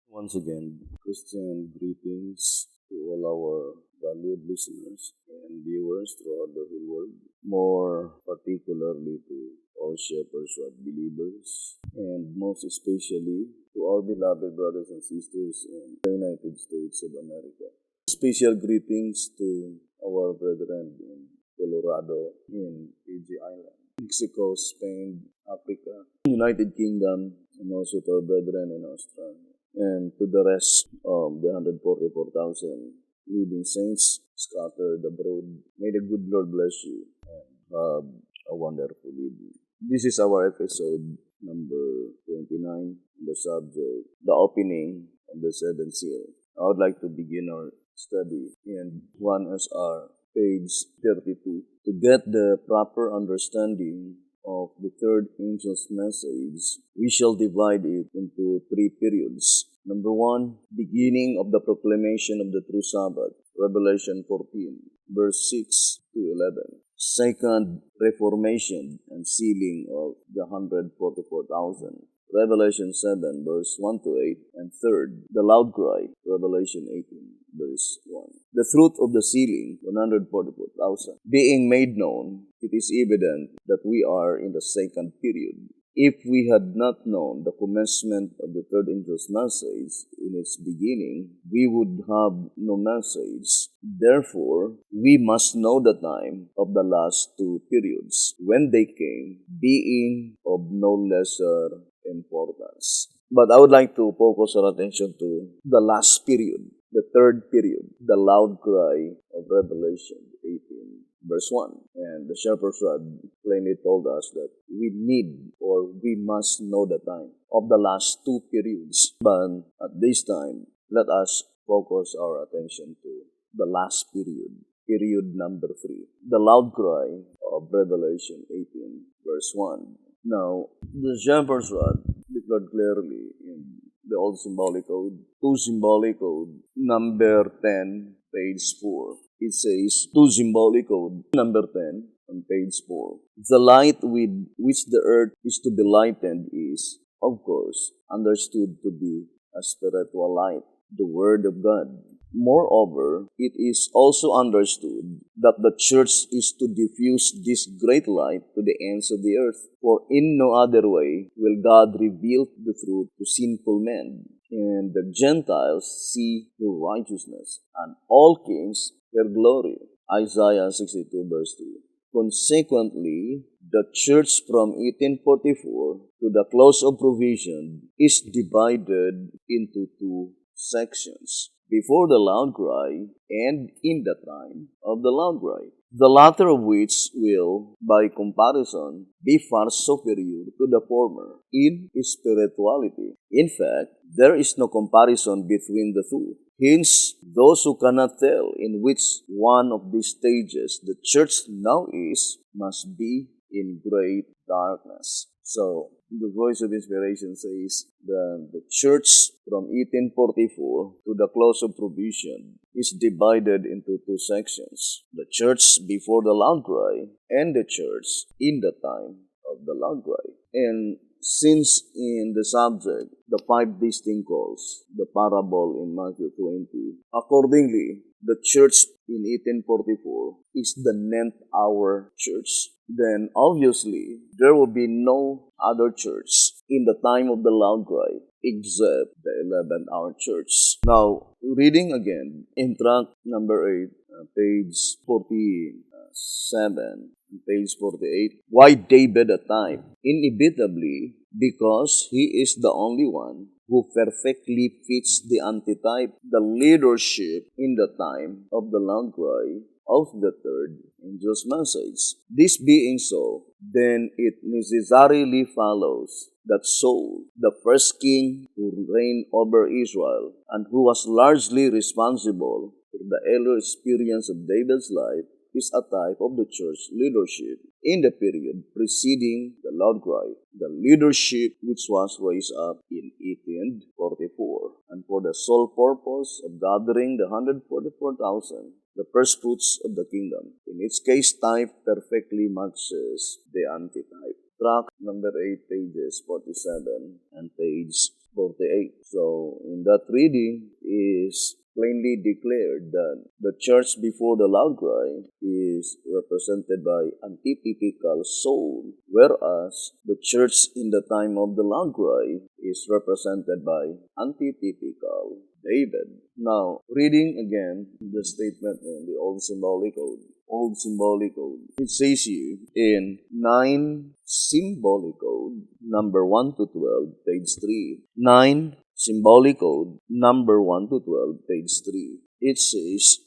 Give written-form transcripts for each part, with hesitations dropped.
Once again, Christian greetings to all our valued listeners and viewers throughout the whole world, more particularly to all shepherds who are believers, and most especially to our beloved brothers and sisters in the United States of America. Special greetings to our brethren in Colorado, in Fiji Island, Mexico, Spain, Africa, United Kingdom, and also to our brethren in Australia and to the rest of the 144,000 living saints scattered abroad. May the good Lord bless you and have a wonderful evening. This is our episode number 29, the subject, the opening of the seventh seal. I would like to begin our study in 1SR, page 32. To get the proper understanding of the third angel's message, we shall divide it into three periods. Number one, beginning of the proclamation of the true Sabbath, Revelation 14, verse 6 to 11. Second, reformation and sealing of the 144,000. Revelation 7, verse 1 to 8. And third, the loud cry, Revelation 18, verse 1. The truth of the sealing, 144,000, being made known, it is evident that we are in the second period. If we had not known the commencement of the third angel's message in its beginning, we would have no message. Therefore, we must know the time of the last two periods, when they came, being of no lesser importance. But I would like to focus our attention to the last period, the third period, the loud cry of Revelation 18, verse 1. And the shepherd's rod plainly told us that we need or we must know the time of the last two periods. But at this time, let us focus our attention to the last period, period number 3, the loud cry of Revelation 18, verse 1. Now, the shepherd's rod declared clearly in the Old Symbolic Code, 2 Symbolic Code, number 10, page 4. It says, 2 Symbolic Code, number 10, on page 4. The light with which the earth is to be lightened is, of course, understood to be a spiritual light, the Word of God. Moreover, it is also understood that the church is to diffuse this great light to the ends of the earth, for in no other way will God reveal the truth to sinful men, and the Gentiles see your righteousness, and all kings their glory. Isaiah 62 verse 2. Consequently, the church from 1844 to the close of provision is divided into two sections, before the loud cry and in the time of the loud cry, the latter of which will, by comparison, be far superior to the former in spirituality. In fact, there is no comparison between the two. Hence, those who cannot tell in which one of these stages the church now is must be in great darkness. So, the voice of inspiration says that the church from 1844 to the close of provision is divided into two sections. The church before the loud cry and the church in the time of the loud cry. And since in the subject, the 5 distinct calls, the parable in Matthew 20, accordingly, the church in 1844 is the 9th hour church. Then obviously, there will be no other church in the time of the loud cry except the 11th hour church. Now, reading again in tract number 8, page 47, page 48. Why David at time? Inevitably, because he is the only one who perfectly fits the antitype, the leadership in the time of the loud cry of the third angel's message. This being so, then it necessarily follows that Saul, the first king who reigned over Israel and who was largely responsible for the earlier experience of David's life, is a type of the church leadership in the period preceding the loud cry, the leadership which was raised up in 1844, and for the sole purpose of gathering the 144,000, the first fruits of the kingdom. In its case, type perfectly matches the antitype. Tract number 8, pages 47 and page 48. So, in that reading is plainly declared that the church before the loud cry is represented by antitypical Saul, whereas the church in the time of the loud cry is represented by antitypical David. Now, reading again the statement in the Old Symbolic Code. Old Symbolic Code. It says here in 9 Symbolic Code, number 1 to 12, page 3. 9 Symbolic Code, number 1 to 12, page 3. It says,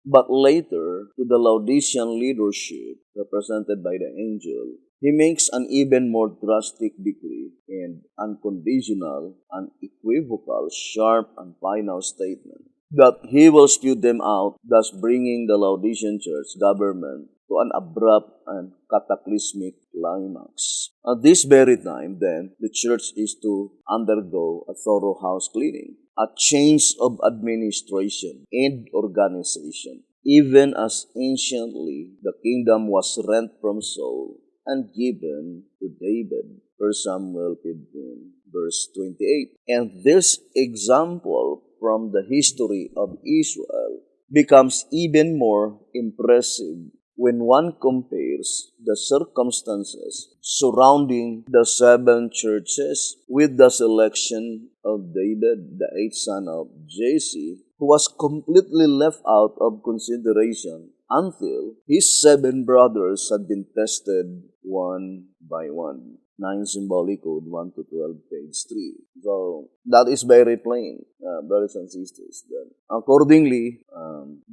but later, to the Laodicean leadership, represented by the angel, he makes an even more drastic decree and unconditional, unequivocal, sharp, and final statement that he will spew them out, thus bringing the Laodicean church government to an abrupt and cataclysmic climax. At this very time, then, the church is to undergo a thorough house cleaning, a change of administration and organization, even as anciently the kingdom was rent from Saul and given to David. 1 Samuel 15, verse 28. And this example from the history of Israel becomes even more impressive when one compares the circumstances surrounding the 7 churches with the selection of David, the 8th son of Jesse, who was completely left out of consideration until his 7 brothers had been tested one by one. 9 Symbolic Code 1 to 12, page 3. So, that is very plain, brothers and sisters. That accordingly,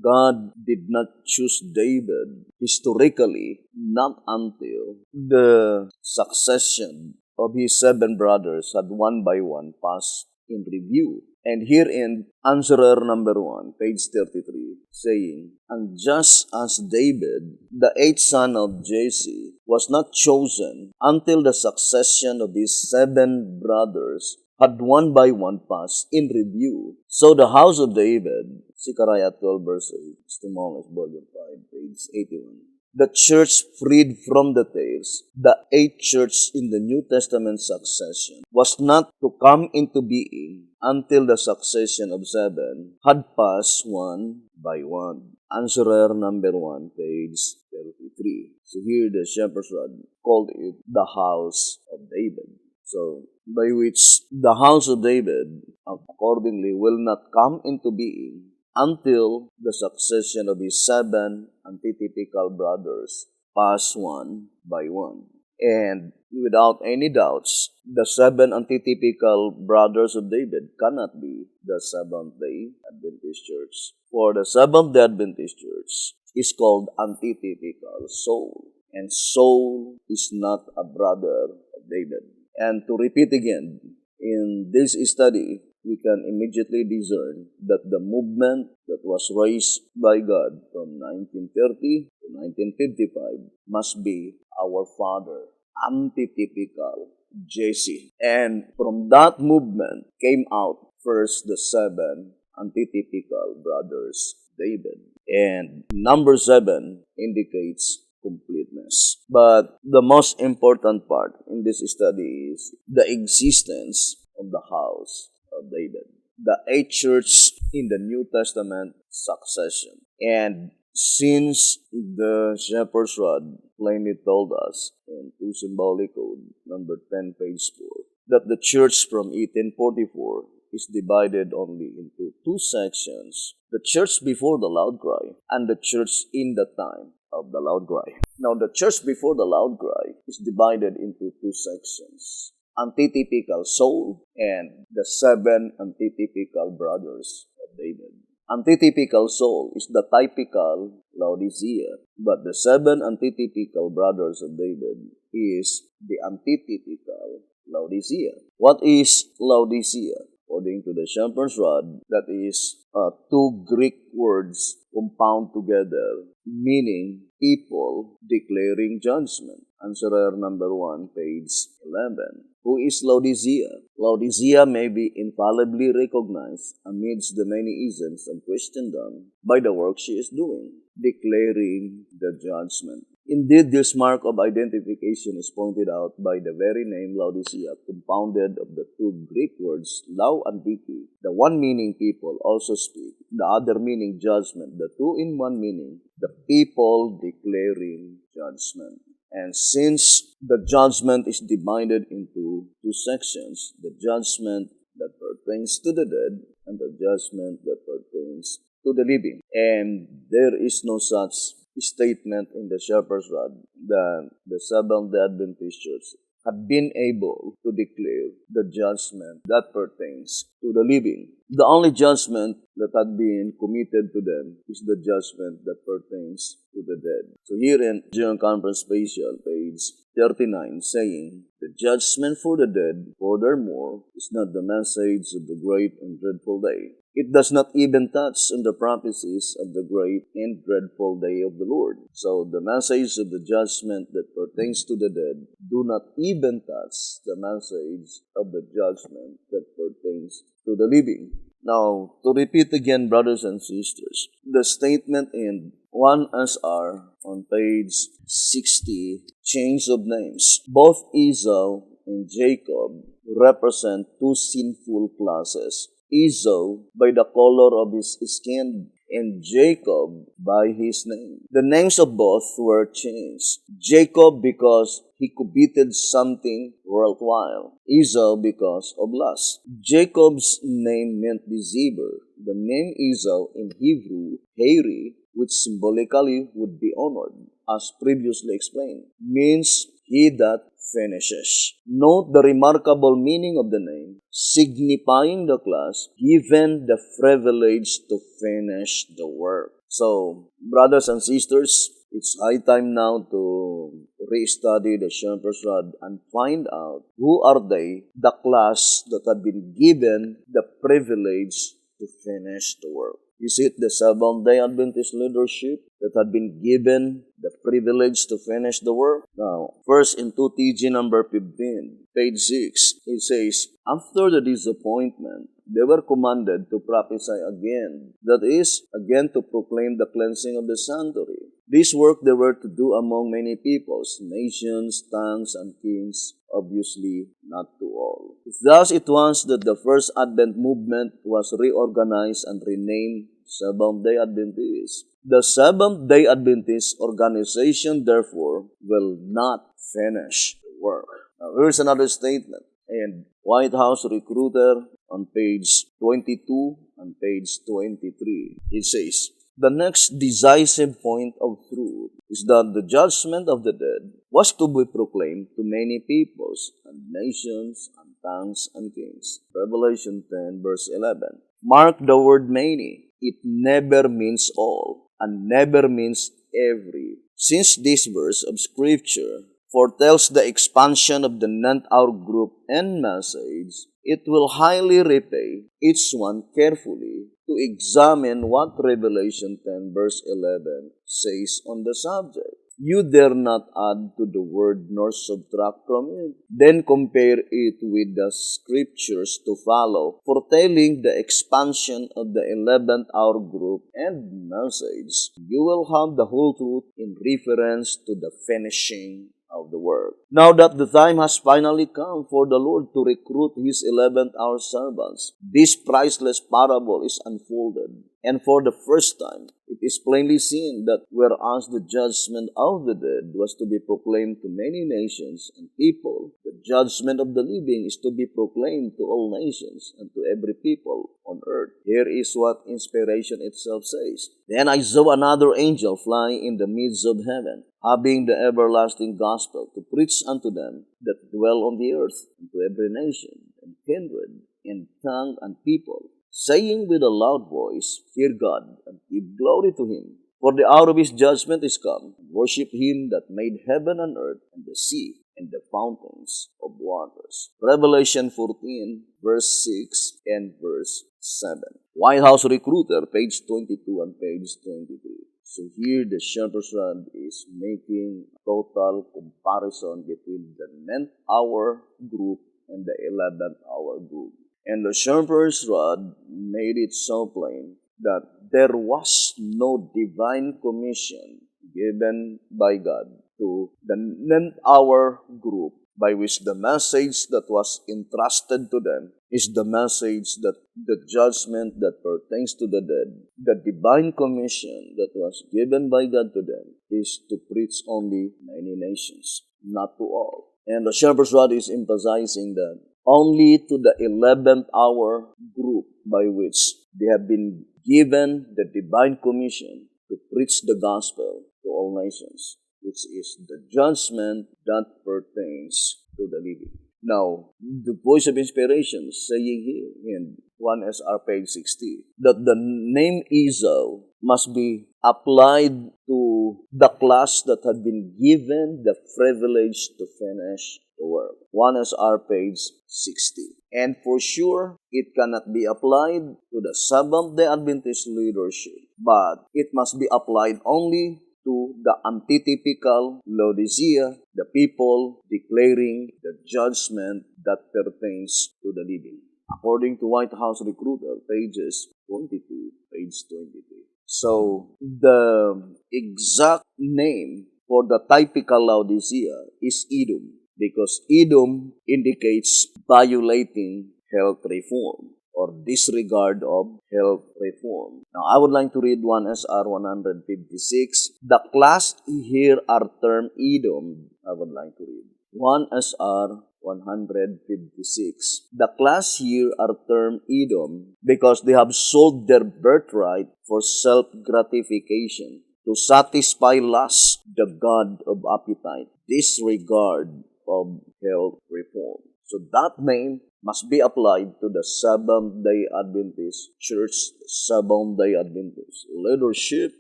God did not choose David historically, not until the succession of his 7 brothers had one by one passed in review. And herein, answerer number 1, page 33, saying, and just as David, the 8th son of Jesse, was not chosen until the succession of his 7 brothers had one by one passed in review, so the house of David, Zechariah 12 verse 8, Testimonies, volume 5, page 81. The church freed from the tails, the 8th church in the New Testament succession, was not to come into being until the succession of 7 had passed one by one. Answerer number 1, page 33. So here the shepherd's rod called it the house of David. So, by which the house of David accordingly will not come into being until the succession of his 7 antitypical brothers pass one by one. And without any doubts, the 7 antitypical brothers of David cannot be the Seventh-day Adventist Church. For the Seventh-day Adventist Church is called antitypical Saul, and Saul is not a brother of David. And to repeat again, in this study, we can immediately discern that the movement that was raised by God from 1930 to 1955 must be our father, antitypical Jesse. And from that movement came out first the 7 antitypical brothers, David. And number 7 indicates completeness. But the most important part in this study is the existence of the house of David, the 8th church in the New Testament succession. And since the shepherd's rod plainly told us in 2 Symbolic Code, number 10, page 4, that the church from 1844 is divided only into 2 sections, the church before the loud cry and the church in the time of the loud cry. Now, the church before the loud cry is divided into 2 sections, antitypical Saul and the 7 antitypical brothers of David. Antitypical Saul is the typical Laodicea, but the 7 antitypical brothers of David is the antitypical Laodicea. What is Laodicea? According to the shepherd's rod, that is 2 Greek words compound together, meaning people declaring judgment. Answerer number 1, page 11. Who is Laodicea? Laodicea may be infallibly recognized amidst the many isms of Christendom by the work she is doing, declaring the judgment. Indeed, this mark of identification is pointed out by the very name Laodicea, compounded of the two Greek words lau and diki, the one meaning people also speak, the other meaning judgment, the two in one meaning, the people declaring judgment. And since the judgment is divided into two sections, the judgment that pertains to the dead and the judgment that pertains to the living. And there is no such statement in the Shepherd's Rod that the Seventh-day Adventist Church have been able to declare the judgment that pertains to the living. The only judgment that had been committed to them is the judgment that pertains to the dead. So here in General Conference Special, page 39, saying, the judgment for the dead, furthermore, is not the message of the great and dreadful day. It does not even touch on the prophecies of the great and dreadful day of the Lord. So the message of the judgment that pertains to the dead do not even touch the message of the judgment that pertains to the living. Now, to repeat again, brothers and sisters, the statement in 1SR on page 60, change of names. Both Esau and Jacob represent two sinful classes. Esau by the color of his skin, and Jacob by his name. The names of both were changed. Jacob because he coveted something worthwhile. Esau because of lust. Jacob's name meant deceiver. The name Esau in Hebrew, Heri, which symbolically would be honored, as previously explained, means he that finishes. Note the remarkable meaning of the name, signifying the class given the privilege to finish the work. So, brothers and sisters, it's high time now to re-study the Shepherd's Rod and find out who are they, the class that have been given the privilege to finish the work. Is it the Seventh-day Adventist leadership that had been given the privilege to finish the work? Now, first in 2TG number 15, page 6, it says, after the disappointment, they were commanded to prophesy again, that is, again to proclaim the cleansing of the sanctuary. This work they were to do among many peoples, nations, tongues, and kings, obviously not to all. Thus it was that the first Advent movement was reorganized and renamed Seventh-day Adventist. The Seventh-day Adventist organization, therefore, will not finish the work. Now, here's another statement. And White House Recruiter on page 22 and page 23. It says, the next decisive point of truth is that the judgment of the dead was to be proclaimed to many peoples and nations and tongues and kings. Revelation 10 verse 11. Mark the word many. It never means all and never means every. Since this verse of Scripture foretells the expansion of the nth-hour group and message, it will highly repay each one carefully to examine what Revelation 10 verse 11 says on the subject. You dare not add to the word nor subtract from it. Then compare it with the scriptures to follow, foretelling the expansion of the 11th hour group and message. You will have the whole truth in reference to the finishing of the work. Now that the time has finally come for the Lord to recruit His 11th hour servants, this priceless parable is unfolded. And for the first time, it is plainly seen that whereas the judgment of the dead was to be proclaimed to many nations and people, the judgment of the living is to be proclaimed to all nations and to every people on earth. Here is what inspiration itself says. Then I saw another angel fly in the midst of heaven, having the everlasting gospel to preach unto them that dwell on the earth, and to every nation, and kindred, and tongue, and people, saying with a loud voice, Fear God, and give glory to Him. For the hour of His judgment is come, and worship Him that made heaven and earth, and the sea, and the fountains of waters. Revelation 14, verse 6 and verse 7. White House Recruiter, page 22 and page 23. So here the Shepherd's Rod is making a total comparison between the 9th hour group and the 11th hour group. And the Shepherd's Rod made it so plain that there was no divine commission given by God to the non-hour group, by which the message that was entrusted to them is the message that the judgment that pertains to the dead, the divine commission that was given by God to them, is to preach only many nations, not to all. And the shepherd's rod is emphasizing that only to the 11th hour group by which they have been given the divine commission to preach the gospel to all nations, which is the judgment that pertains to the living. Now, the voice of inspiration saying here in 1SR page 60 that the name Esau must be applied to the class that had been given the privilege to finish the work. 1SR page 60. And for sure, it cannot be applied to the Seventh-day Adventist leadership, but it must be applied only to the antitypical Laodicea, the people declaring the judgment that pertains to the living. According to White House Recruiter, pages 22, page 23. So, the exact name for the typical Laodicea is Edom, because Edom indicates violating health reform or disregard of health reform. Now, I would like to read 1SR 156. The class here are termed Edom. I would like to read 1SR 156. The class here are termed Edom because they have sold their birthright for self-gratification, to satisfy lust, the god of appetite, disregard of health reform. So that name must be applied to the Seventh-day Adventist Church, Seventh-day Adventist leadership,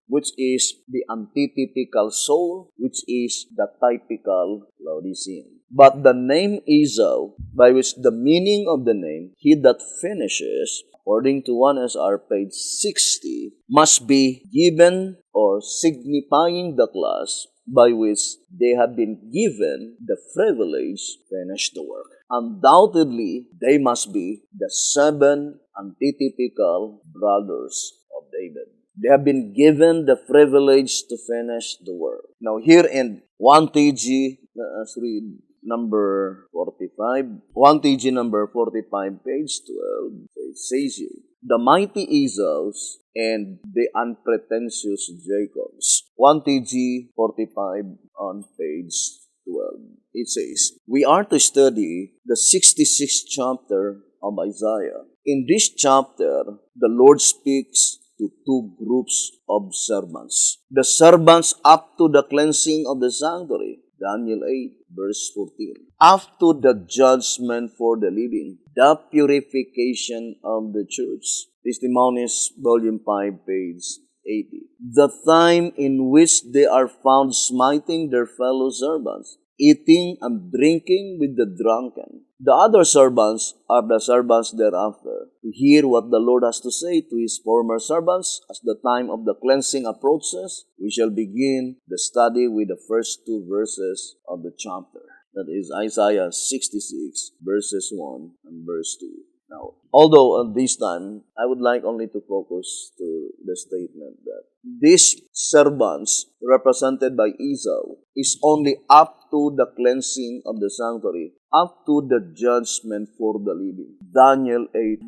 which is the antitypical soul, which is the typical Laodicean. But the name Esau, by which the meaning of the name, he that finishes, according to 1SR page 60, must be given or signifying the class by which they have been given the privilege to finish the work. Undoubtedly, they must be the 7 antitypical brothers of David. They have been given the privilege to finish the work. Now here in 1TG, let's read number 45. 1TG number 45, page 12, it says here, the mighty Esau's and the unpretentious Jacob's. 1TG 45 on page 12. It says, we are to study the 66th chapter of Isaiah. In this chapter, the Lord speaks to 2 groups of servants. The servants up to the cleansing of the sanctuary, Daniel 8, verse 14. Up to the judgment for the living, the purification of the church. Testimonies, volume 5, page 80. The time in which they are found smiting their fellow servants, eating and drinking with the drunken. The other servants are the servants thereafter, to hear what the Lord has to say to his former servants. As the time of the cleansing approaches, we shall begin the study with the first 2 verses of the chapter. That is Isaiah 66, verses 1 and verse 2. Now, although at this time, I would like only to focus to the statement that these servants, represented by Esau, is only up to the cleansing of the sanctuary, up to the judgment for the living. Daniel 8,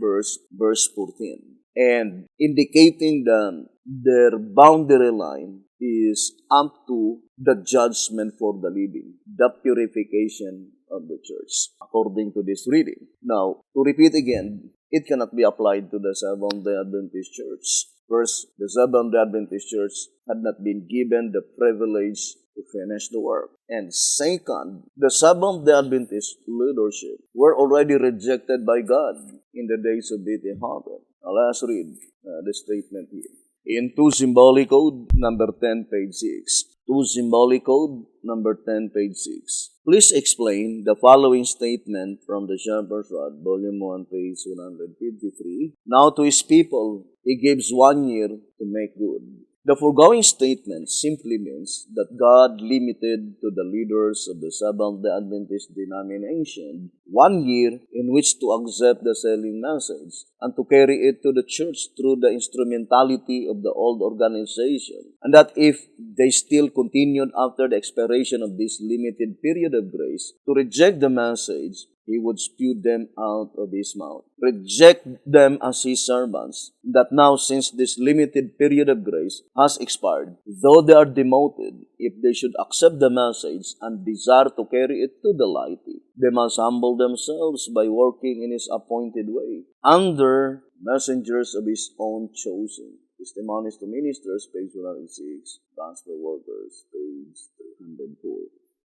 verse 14. And indicating that their boundary line is up to the judgment for the living, the purification of the church, according to this reading. Now, to repeat again, it cannot be applied to the Seventh-day Adventist Church. First, the Seventh-day Adventist Church had not been given the privilege to finish the work. And second, the Seventh-day Adventist leadership were already rejected by God in the days of B.T. Harper. Now, let's read the statement here. In 2 Symbolic Code, number 10, page 6. 2 Symbolic Code, number 10, page 6. Please explain the following statement from the Shepherd's Rod, volume 1, page 153. Now to his people, he gives 1 year to make good. The foregoing statement simply means that God limited to the leaders of the Seventh-day Adventist denomination 1 year in which to accept the selling message and to carry it to the church through the instrumentality of the old organization, and that if they still continued after the expiration of this limited period of grace to reject the message, he would spew them out of his mouth. Reject them as his servants, that now, since this limited period of grace has expired, though they are demoted, if they should accept the message and desire to carry it to the laity, they must humble themselves by working in his appointed way, under messengers of his own choosing. Testimonies to Ministers, page 106, Gospel Workers, page 304.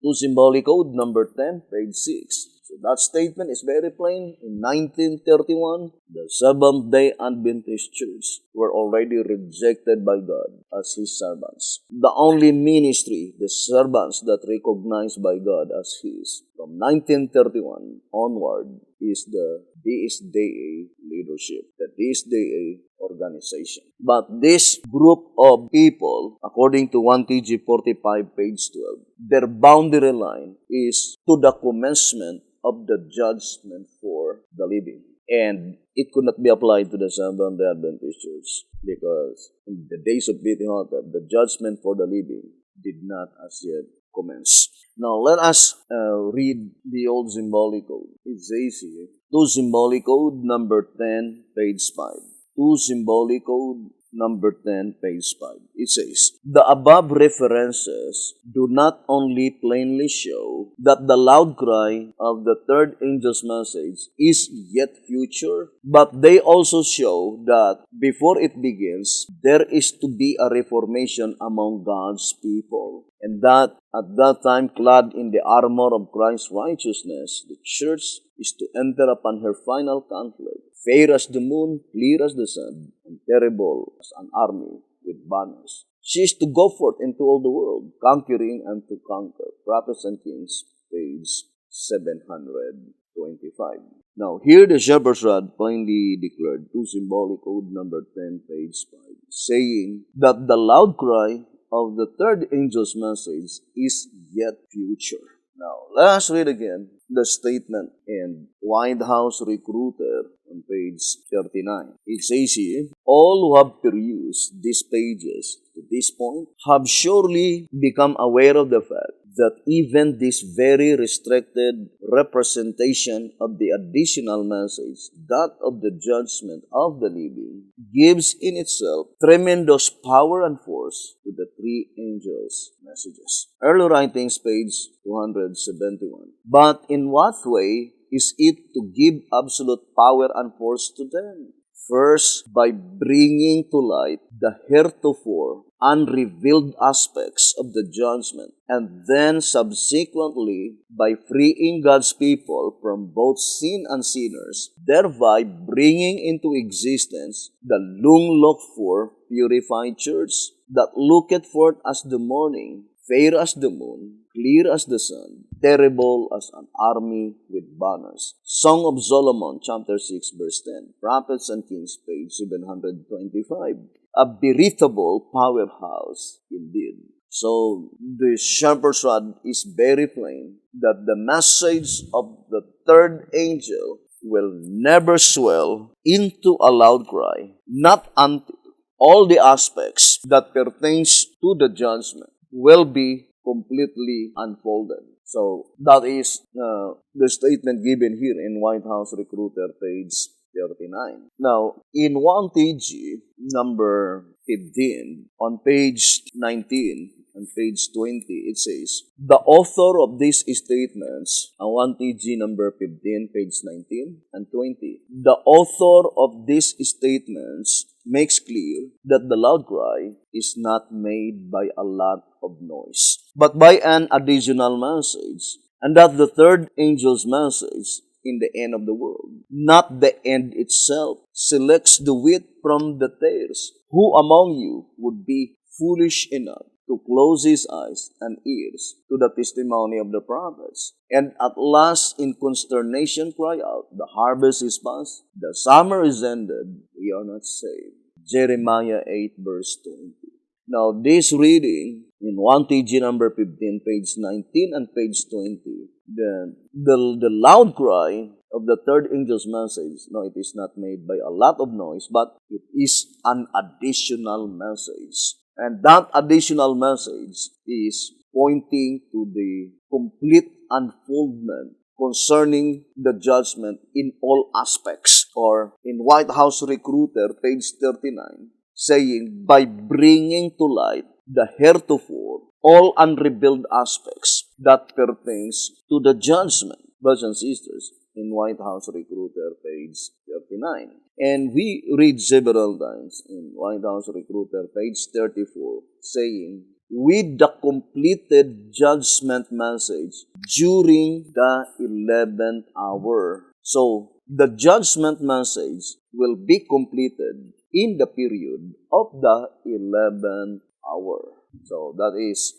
To symbolic code number 10, page 6. So that statement is very plain. In 1931, the Seventh-day Adventist Church were already rejected by God as His servants. The only ministry, the servants that recognized by God as His, from 1931 onward, is the DSDA leadership, the DSDA organization. But this group of people, according to 1TG 45, page 12, their boundary line is to the commencement of the judgment for the living. And it could not be applied to the Seventh-day Adventist Church because in the days of Pentecost, the judgment for the living did not as yet commence. Now, let us read the old symbolic code. It says here, to symbolic code number 10, page 5. To symbolic code number 10, page 5. It says, the above references do not only plainly show that the loud cry of the third angel's message is yet future, but they also show that before it begins, there is to be a reformation among God's people, and that at that time, clad in the armor of Christ's righteousness, the church is to enter upon her final conflict, fair as the moon, clear as the sun, and terrible as an army with banners. She is to go forth into all the world, conquering and to conquer. Prophets and Kings, page 725. Now, here the shepherd's rod plainly declared, to symbolic code number 10, page 5, saying that the loud cry of the third angel's message is yet future. Now, let us read again the statement in White House Recruiter on page 39. It says here, all who have perused these pages to this point have surely become aware of the fact that even this very restricted representation of the additional message, that of the judgment of the living, gives in itself tremendous power and force to the three angels' messages. Early Writings, page 271. But in what way is it to give absolute power and force to them? First, by bringing to light the heretofore unrevealed aspects of the judgment, and then subsequently by freeing God's people from both sin and sinners, thereby bringing into existence the long-looked-for purified church that looketh forth as the morning, fair as the moon, clear as the sun, terrible as an army with banners. Song of Solomon, chapter 6, verse 10. Prophets and Kings, page 725. A veritable powerhouse indeed. So, the shepherd's rod is very plain that the message of the third angel will never swell into a loud cry, not until all the aspects that pertains to the judgment will be completely unfolded. So, that is the statement given here in White House Recruiter, page 39. Now, in 1TG number 15, on page 19 and page 20, it says, the author of these statements, 1TG number 15, page 19 and 20, the author of these statements makes clear that the loud cry is not made by a lot of noise, but by an additional message, and that the third angel's message in the end of the world, not the end itself, selects the wheat from the tares. Who among you would be foolish enough to close his eyes and ears to the testimony of the prophets, and at last in consternation cry out, the harvest is past, the summer is ended, we are not saved. Jeremiah 8, verse 20. Now, this reading in 1TG number 15, page 19 and page 20, the loud cry of the third angel's message, no, it is not made by a lot of noise, but it is an additional message. And that additional message is pointing to the complete unfoldment concerning the judgment in all aspects. Or in White House Recruiter, page 39, saying, by bringing to light the heretofore all unrevealed aspects that pertains to the judgment. Brothers and sisters, in White House Recruiter, page 39. And we read several times in White House Recruiter, page 34, saying, with the completed judgment message during the 11th hour. So, the judgment message will be completed in the period of the 11th hour. So, that is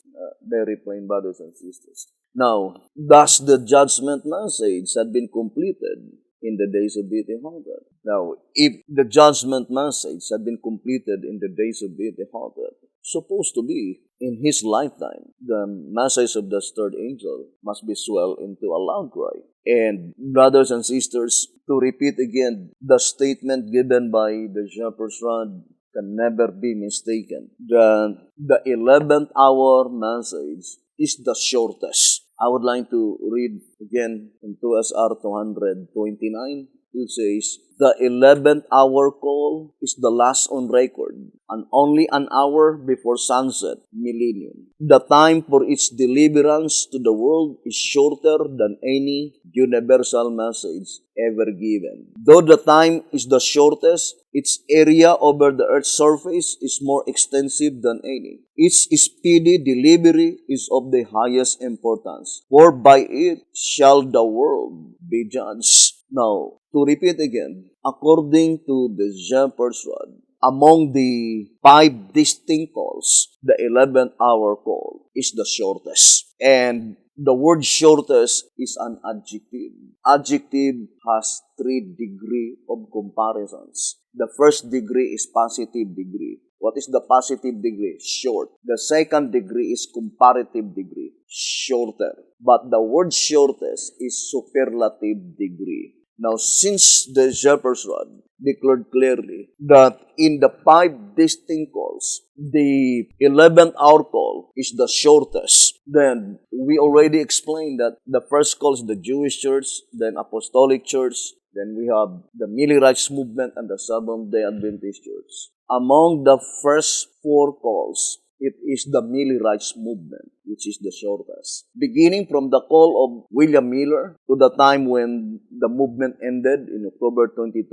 very plain, brothers and sisters. Now, thus the judgment message had been completed in the days of Jehoshaphat. Now, if the judgment message had been completed in the days of Jehoshaphat, supposed to be in his lifetime, the message of the third angel must be swelled into a loud cry. And brothers and sisters, to repeat again, the statement given by the shepherd's rod can never be mistaken. The 11th hour message is the shortest. I would like to read again in 2SR 229. It says, the 11th hour call is the last on record, and only an hour before sunset, millennium. The time for its deliverance to the world is shorter than any universal message ever given. Though the time is the shortest, its area over the earth's surface is more extensive than any. Its speedy delivery is of the highest importance, for by it shall the world be judged. Now, to repeat again, according to the shepherd's rod, among the 5 distinct calls, the 11th hour call is the shortest. And the word shortest is an adjective. Adjective has 3 degrees of comparisons. The first degree is positive degree. What is the positive degree? Short. The second degree is comparative degree. Shorter. But the word shortest is superlative degree. Now, since the shepherd's rod declared clearly that in the 5 distinct calls, the 11th hour call is the shortest, then we already explained that the first call is the Jewish church, then Apostolic church, then we have the Millerites movement and the Seventh-day Adventist church. Among the first 4 calls, it is the Millerites movement, which is the shortest. Beginning from the call of William Miller to the time when the movement ended in October 22,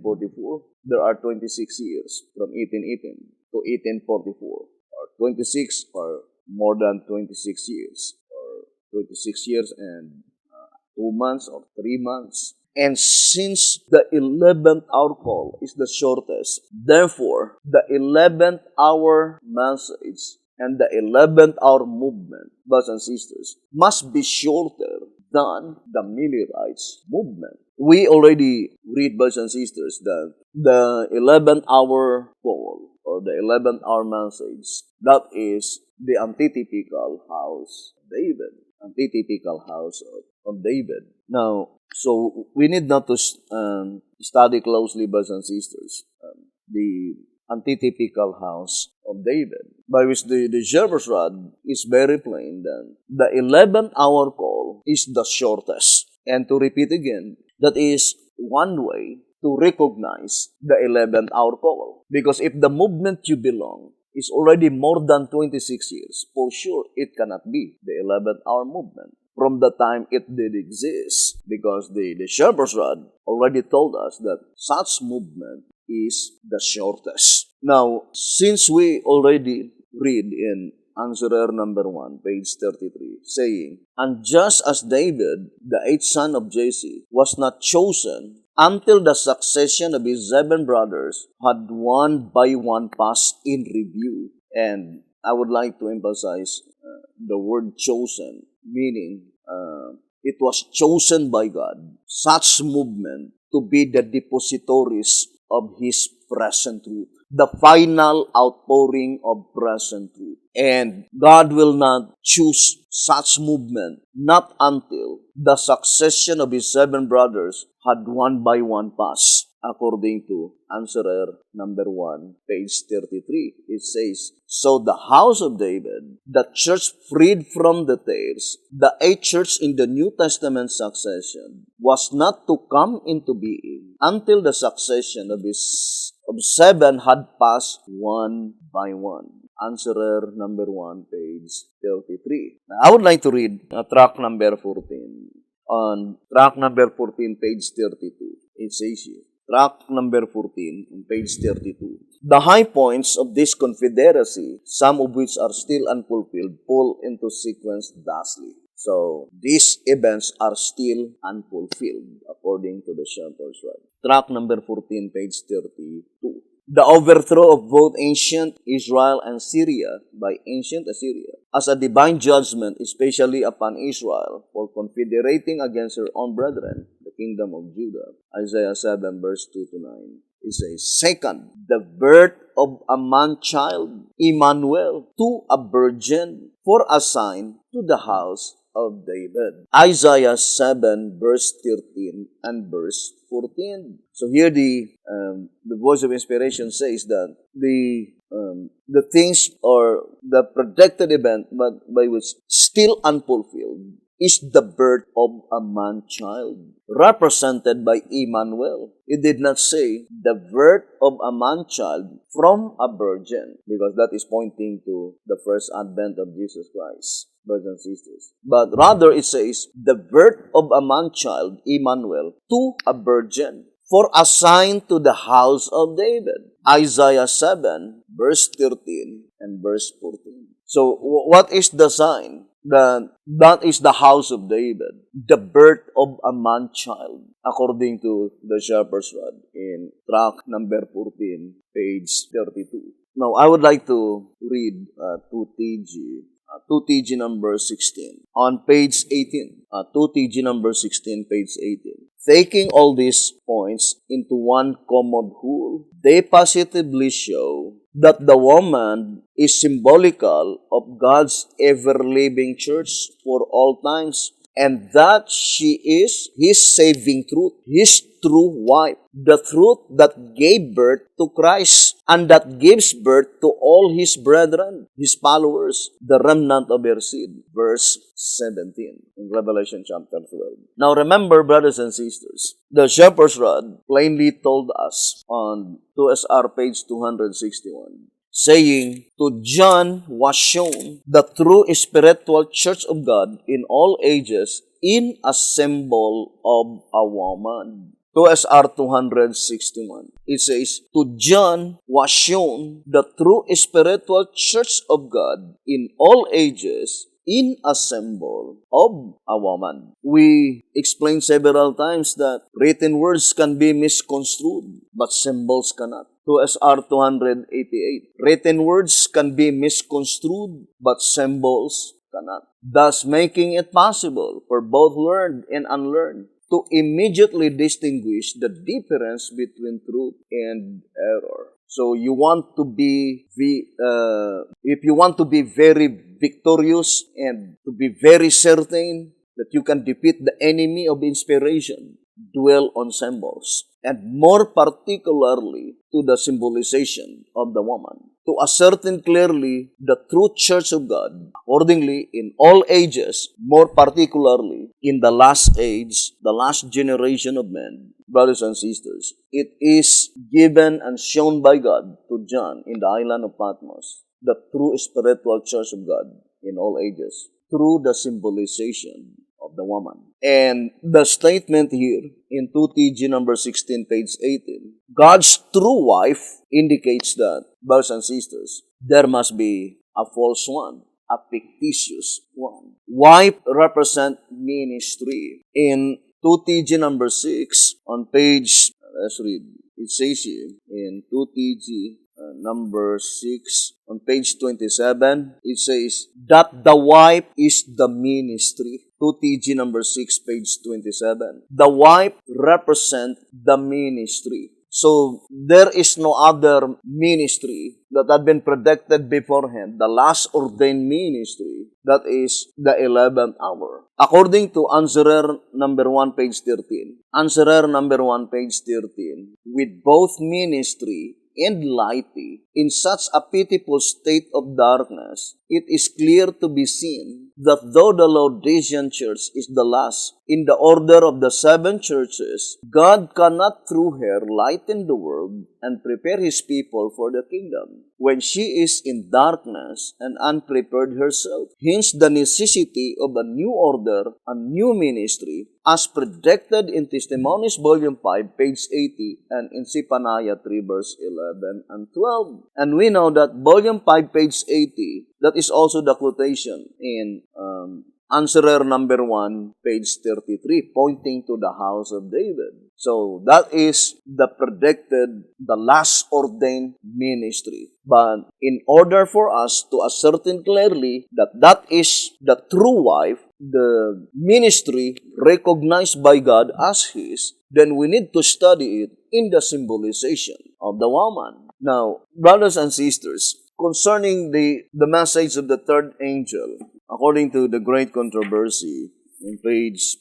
1844, there are 26 years from 1818 to 1844, or 26 or more than 26 years, or 26 years and 2 months or 3 months. And since the 11th hour call is the shortest, therefore, the 11th hour message and the 11th hour movement, brothers and sisters, must be shorter than the Millerites movement. We already read, brothers and sisters, that the 11th hour call or the 11th hour message, that is the antitypical house of David. Antitypical house of David. Now, so we need not to study closely, brothers and sisters, the antitypical house of David, by which the shepherd's rod is very plain that the 11th hour call is the shortest. And to repeat again, that is one way to recognize the 11th hour call. Because if the movement you belong is already more than 26 years, for sure it cannot be the 11th hour movement from the time it did exist, because the shepherd's rod already told us that such movement is the shortest. Now, since we already read in Answerer number 1, page 33, saying, and just as David, the 8th son of Jesse, was not chosen until the succession of his 7 brothers had one by one passed in review. And I would like to emphasize the word chosen, meaning it was chosen by God, such movement, to be the depositories of His present truth. The final outpouring of present truth. And God will not choose such movement, not until the succession of His 7 brothers had one by one passed. According to Answerer number 1, page 33, it says, "So the house of David, the church freed from the tares, the 8th church in the New Testament succession, was not to come into being until the succession of 7 had passed one by one." Answerer number 1, page 33. Now, I would like to read track number 14. On track number 14, page 32, it says here, track number 14, on page 32. "The high points of this confederacy, some of which are still unfulfilled, fall into sequence thusly." So, these events are still unfulfilled, according to the Shepherd's Rod. Track number 14, page 32. "The overthrow of both ancient Israel and Syria by ancient Assyria as a divine judgment, especially upon Israel, for confederating against her own brethren, the kingdom of Judah." Isaiah 7, verse 2-9. It says, "Second, the birth of a man-child, Emmanuel, to a virgin, for a sign to the house of David." Isaiah 7, verse 13 and verse 14. So here the voice of inspiration says that the things or the projected event but by which still unfulfilled is the birth of a man-child, represented by Emmanuel. It did not say the birth of a man-child from a virgin, because that is pointing to the first advent of Jesus Christ, brothers and sisters. But rather it says the birth of a man-child, Emmanuel, to a virgin, for a sign to the house of David. Isaiah 7, verse 13 and verse 14. So, what is the sign? That is the house of David, the birth of a man-child, according to the Shepherd's Rod in track number 14, page 32. Now, I would like to read 2TG number 16 on page 18. 2TG number 16, page 18. Taking all these points into one common whole, they positively show that the woman is symbolical of God's ever-living church for all times, and that she is His saving truth, His true wife, the truth that gave birth to Christ, and that gives birth to all His brethren, His followers, the remnant of her seed. Verse 17 in Revelation chapter 12. Now remember, brothers and sisters, the Shepherd's Rod plainly told us on 2SR page 261, saying, "To John was shown the true spiritual church of God in all ages in a symbol of a woman." 2SR 261. It says, "To John was shown the true spiritual church of God in all ages in a symbol of a woman." We explained several times that written words can be misconstrued, but symbols cannot. 2SR 288. Written words can be misconstrued, but symbols cannot, thus making it possible for both learned and unlearned to immediately distinguish the difference between truth and error. So you want to be, if you want to be very victorious and to be very certain that you can defeat the enemy of inspiration, dwell on symbols, and more particularly to the symbolization of the woman, to ascertain clearly the true church of God, accordingly in all ages, more particularly in the last age, the last generation of men. Brothers and sisters, it is given and shown by God to John in the island of Patmos, the true spiritual church of God in all ages, through the symbolization of the woman. And the statement here in 2TG number 16, page 18, God's true wife indicates that, brothers and sisters, there must be a false one, a fictitious one. Wife represent ministry. In 2TG number 6, on page, let's read, it says here, in 2TG number 6, on page 27, it says that the wife is the ministry. 2TG number 6, page 27. The wife represent the ministry. So there is no other ministry that had been predicted beforehand, the last ordained ministry, that is the 11th hour. According to Answerer number 1, page 13. Answerer number 1, page 13. With both ministry and lighty, in such a pitiful state of darkness, it is clear to be seen that though the Laodicean church is the last in the order of the 7 churches, God cannot through her lighten the world and prepare His people for the kingdom when she is in darkness and unprepared herself. Hence the necessity of a new order, a new ministry, as predicted in Testimonies Volume 5, page 80, and in Zephaniah 3, verse 11 and 12. And we know that Volume 5, page 80, that is also the quotation in Answerer number 1, page 33, pointing to the house of David. So that is the predicted, the last ordained ministry. But in order for us to ascertain clearly that that is the true wife, the ministry recognized by God as His, then we need to study it in the symbolization of the woman. Now, brothers and sisters, concerning the message of the third angel, according to the Great Controversy, in page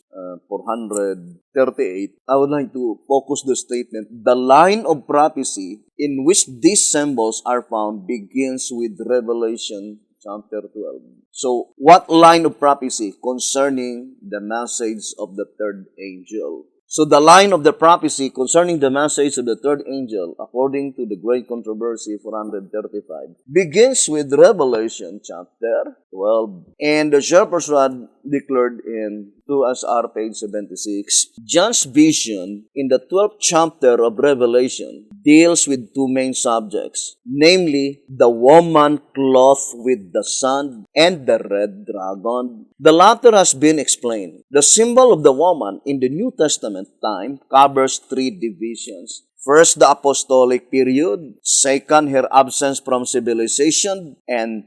438, I would like to focus the statement, the line of prophecy in which these symbols are found begins with Revelation chapter 12. So, what line of prophecy concerning the message of the third angel? So the line of the prophecy concerning the message of the third angel, according to the Great Controversy 435, begins with Revelation chapter 12. And the Shepherd's Rod declared in 2SR page 76, John's vision in the 12th chapter of Revelation deals with 2 main subjects, namely the woman clothed with the sun and the red dragon. The latter has been explained. The symbol of the woman in the New Testament time covers 3 divisions. First, the apostolic period. Second, her absence from civilization and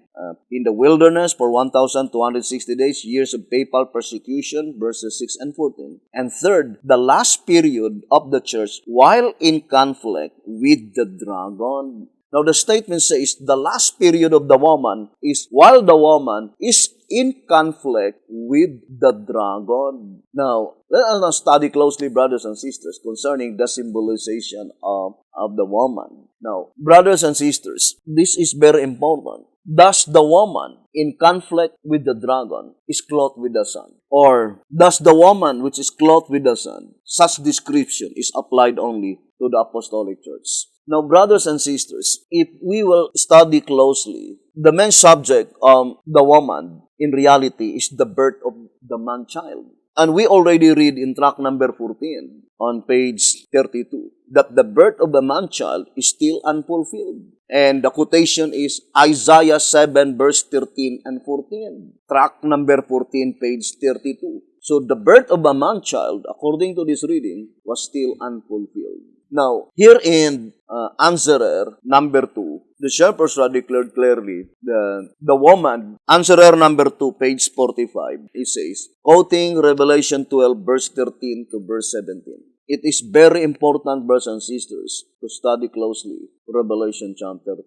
in the wilderness for 1,260 days, years of papal persecution, verses 6 and 14. And third, the last period of the church while in conflict with the dragon. Now, the statement says the last period of the woman is while the woman is in conflict with the dragon. Now, let us now study closely, brothers and sisters, concerning the symbolization of the woman. Now, brothers and sisters, this is very important. Does the woman in conflict with the dragon is clothed with the sun? Or does the woman which is clothed with the sun, such description is applied only to the apostolic church? Now, brothers and sisters, if we will study closely, the main subject of the woman in reality is the birth of the man-child. And we already read in tract number 14 on page 32 that the birth of the man-child is still unfulfilled. And the quotation is Isaiah 7 verse 13 and 14. Tract number 14, page 32. So the birth of a man-child, according to this reading, was still unfulfilled. Now, here in Answerer number 2, the Shepherd's Rod declared clearly the woman, Answerer number 2, page 45, it says, quoting Revelation 12, verse 13 to verse 17. It is very important, brothers and sisters, to study closely Revelation chapter 12.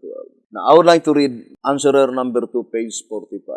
Now, I would like to read Answerer number 2, page 45.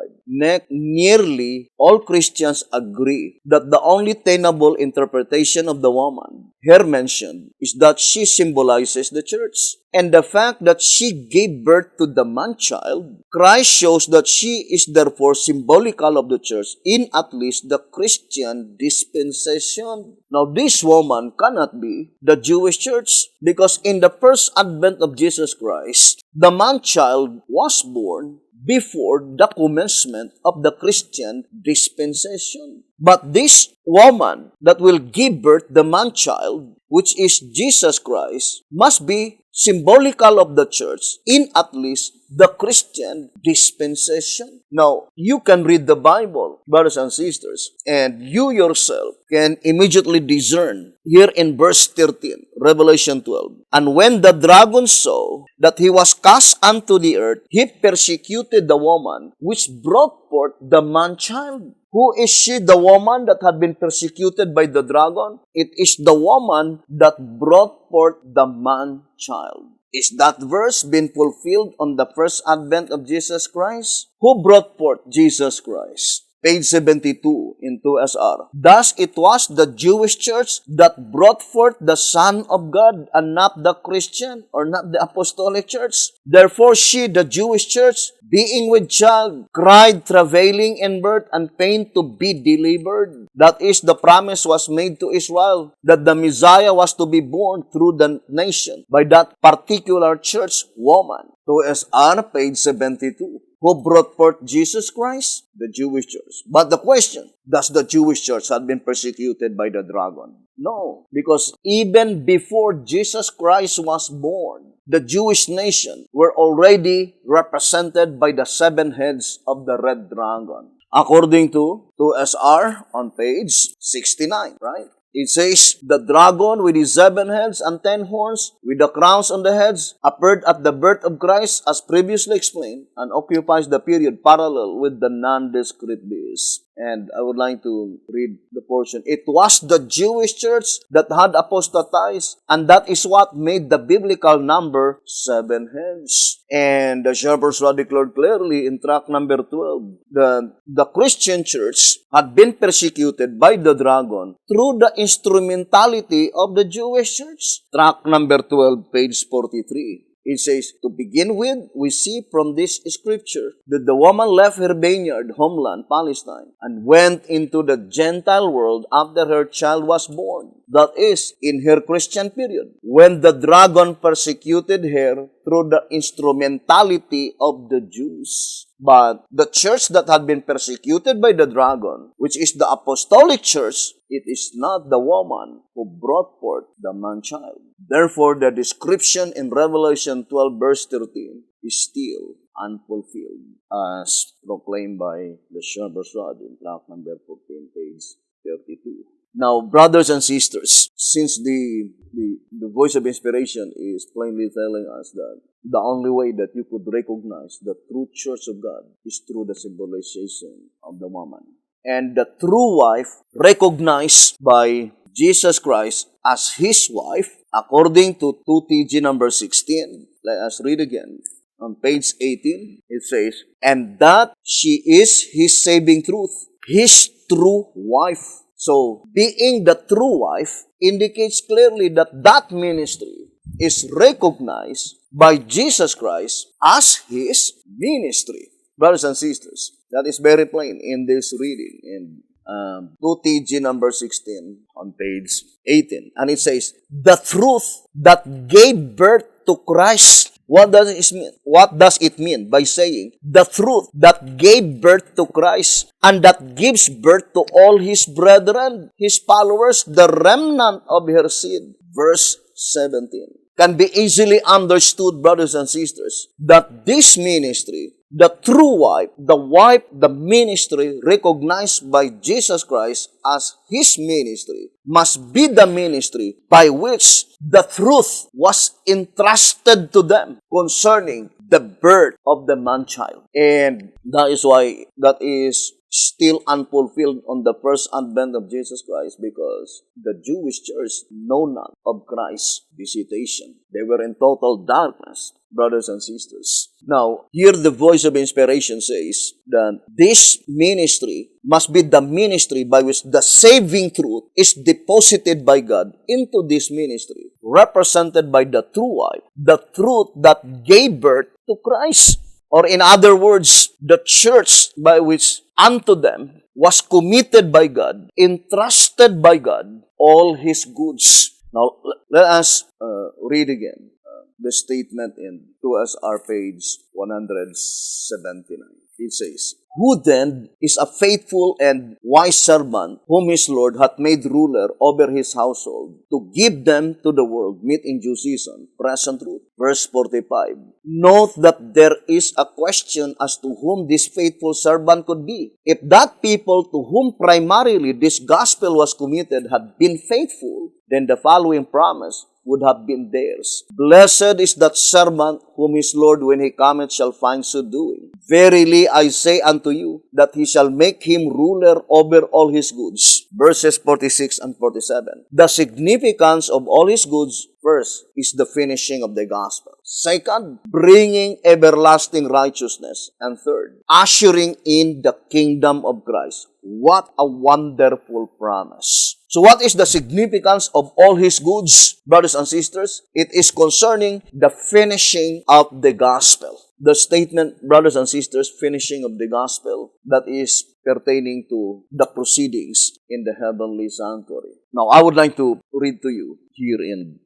Nearly all Christians agree that the only tenable interpretation of the woman here mentioned is that she symbolizes the church. And the fact that she gave birth to the man-child, Christ shows that she is therefore symbolical of the church in at least the Christian dispensation. Now, this woman cannot be the Jewish church because in the first advent of Jesus Christ, the man-child was born before the commencement of the Christian dispensation. But this woman that will give birth the man-child, which is Jesus Christ, must be symbolical of the church in at least the Christian dispensation. Now, you can read the Bible, brothers and sisters, and you yourself can immediately discern here in verse 13, Revelation 12. And when the dragon saw that he was cast unto the earth, he persecuted the woman which brought forth the man-child. Who is she, the woman that had been persecuted by the dragon? It is the woman that brought forth the man-child. Is that verse been fulfilled on the first advent of Jesus Christ? Who brought forth Jesus Christ? Page 72 in 2SR. Thus it was the Jewish church that brought forth the Son of God and not the Christian or not the Apostolic church. Therefore she, the Jewish church, being with child, cried, travailing in birth and pain to be delivered. That is, the promise was made to Israel that the Messiah was to be born through the nation by that particular church woman. 2SR, page 72. Who brought forth Jesus Christ? The Jewish church. But the question, does the Jewish church have been persecuted by the dragon? No, because even before Jesus Christ was born, the Jewish nation were already represented by the 7 heads of the red dragon. According to SR on page 69, right? It says, the dragon with his 7 heads and 10 horns, with the crowns on the heads, appeared at the birth of Christ as previously explained, and occupies the period parallel with the nondescript beast. And I would like to read the portion. It was the Jewish church that had apostatized, and that is what made the biblical number 7 heads. And the Shepherd's Rod declared clearly in track number 12, the Christian church had been persecuted by the dragon through the instrumentality of the Jewish church. Track number 12, page 43. It says, to begin with, we see from this scripture that the woman left her vineyard, homeland, Palestine, and went into the Gentile world after her child was born. That is, in her Christian period, when the dragon persecuted her through the instrumentality of the Jews. But the church that had been persecuted by the dragon, which is the apostolic church, it is not the woman who brought forth the man-child. Therefore, the description in Revelation 12 verse 13 is still unfulfilled, as proclaimed by the Shepherd's Rod in track number 14, page 32. Now, brothers and sisters, since the voice of inspiration is plainly telling us that the only way that you could recognize the true church of God is through the symbolization of the woman. And the true wife, recognized by Jesus Christ as His wife, according to 2TG number 16. Let us read again. On page 18, it says, and that she is His saving truth, His true wife. So, being the true wife indicates clearly that that ministry is recognized by Jesus Christ as His ministry. Brothers and sisters, that is very plain in this reading in 2TG number 16 on page 18. And it says, the truth that gave birth to Christ. What does it mean? What does it mean by saying the truth that gave birth to Christ and that gives birth to all His brethren, His followers, the remnant of her seed? Verse 17. Can be easily understood, brothers and sisters, that this ministry, the true wife, the ministry recognized by Jesus Christ as His ministry, must be the ministry by which the truth was entrusted to them concerning the birth of the man-child. And that is why that is still unfulfilled on the first advent of Jesus Christ, because the Jewish church know not of Christ's visitation. They were in total darkness, brothers and sisters. Now, here the voice of inspiration says that this ministry must be the ministry by which the saving truth is deposited by God into this ministry, represented by the true wife, the truth that gave birth to Christ. Or in other words, the church by which unto them was committed by God, entrusted by God, all His goods. Now, let us read again the statement in 2SR page 179. It says, Who then is a faithful and wise servant, whom his Lord hath made ruler over his household, to give them to the world meat in due season, present truth. Verse 45. Note that there is a question as to whom this faithful servant could be. If that people to whom primarily this gospel was committed had been faithful, then the following promise would have been theirs. Blessed is that servant whom his Lord when he cometh shall find so doing. Verily I say unto you, that he shall make him ruler over all his goods. Verses 46 and 47. The significance of all his goods, first, is the finishing of the gospel. Second, bringing everlasting righteousness. And third, ushering in the kingdom of Christ. What a wonderful promise. So what is the significance of all his goods, brothers and sisters? It is concerning the finishing of the gospel. The statement, brothers and sisters, finishing of the gospel, that is pertaining to the proceedings in the heavenly sanctuary. Now, I would like to read to you here in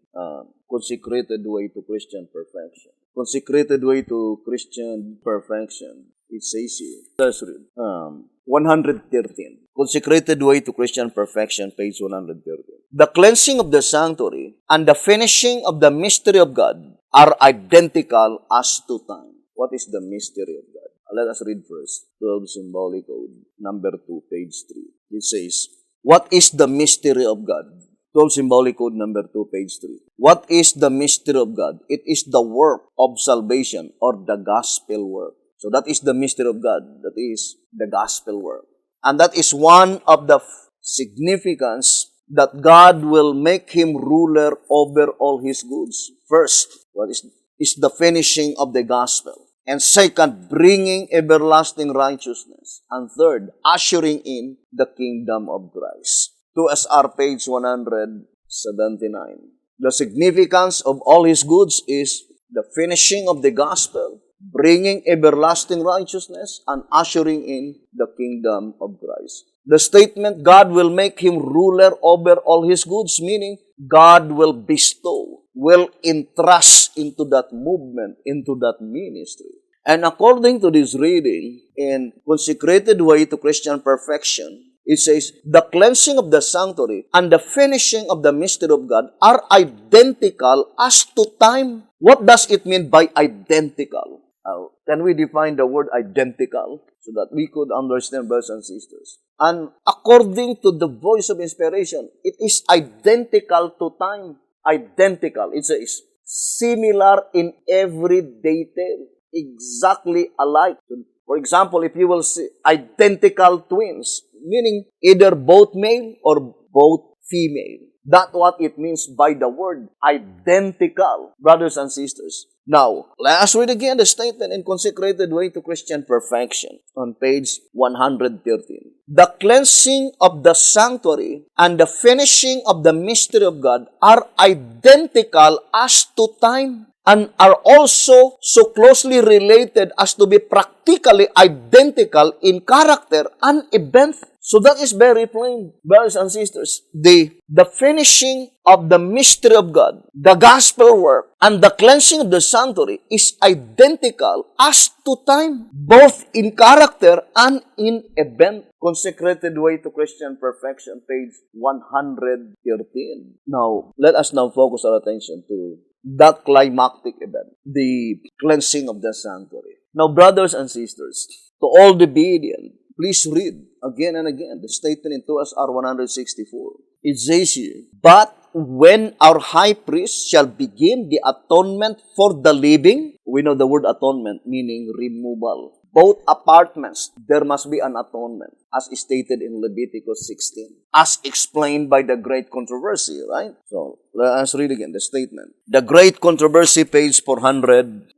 Consecrated Way to Christian Perfection. Consecrated Way to Christian Perfection. It says here, let's read, 113. Consecrated Way to Christian Perfection, page 113. The cleansing of the sanctuary and the finishing of the mystery of God are identical as to time. What is the mystery of God? Let us read first, 12 Symbolic Code, number 2, page 3. It says, what is the mystery of God? 12 Symbolic Code, number 2, page 3. What is the mystery of God? It is the work of salvation or the gospel work. So that is the mystery of God. That is the gospel work. And that is one of the significance that God will make him ruler over all his goods. First, what is the finishing of the gospel. And second, bringing everlasting righteousness. And third, ushering in the kingdom of Christ. 2SR page 179. The significance of all his goods is the finishing of the gospel, bringing everlasting righteousness, and ushering in the kingdom of Christ. The statement, God will make him ruler over all his goods, meaning God will bestow, will entrust into that movement, into that ministry. And according to this reading, in Consecrated Way to Christian Perfection, it says, the cleansing of the sanctuary and the finishing of the mystery of God are identical as to time. What does it mean by identical? Can we define the word identical so that we could understand, brothers and sisters? And according to the voice of inspiration, it is identical to time. Identical. It says, similar in every detail. Exactly alike. For example, if you will see identical twins, meaning either both male or both female. That's what it means by the word identical, brothers and sisters. Now, let us read again the statement in Consecrated Way to Christian Perfection on page 113. The cleansing of the sanctuary and the finishing of the mystery of God are identical as to time, and are also so closely related as to be practically identical in character and event. So that is very plain, brothers and sisters. The finishing of the mystery of God, the gospel work, and the cleansing of the sanctuary is identical as to time, both in character and in event. Consecrated Way to Christian Perfection, page 113. Now, let us now focus our attention to that climactic event, the cleansing of the sanctuary. Now, brothers and sisters, to all the obedient, please read again and again the statement in 2SR 164. It says here, but when our high priest shall begin the atonement for the living, we know the word atonement meaning removal. Both apartments, there must be an atonement, as stated in Leviticus 16, as explained by the Great Controversy, right? So, let us read again the statement. The Great Controversy, page 400,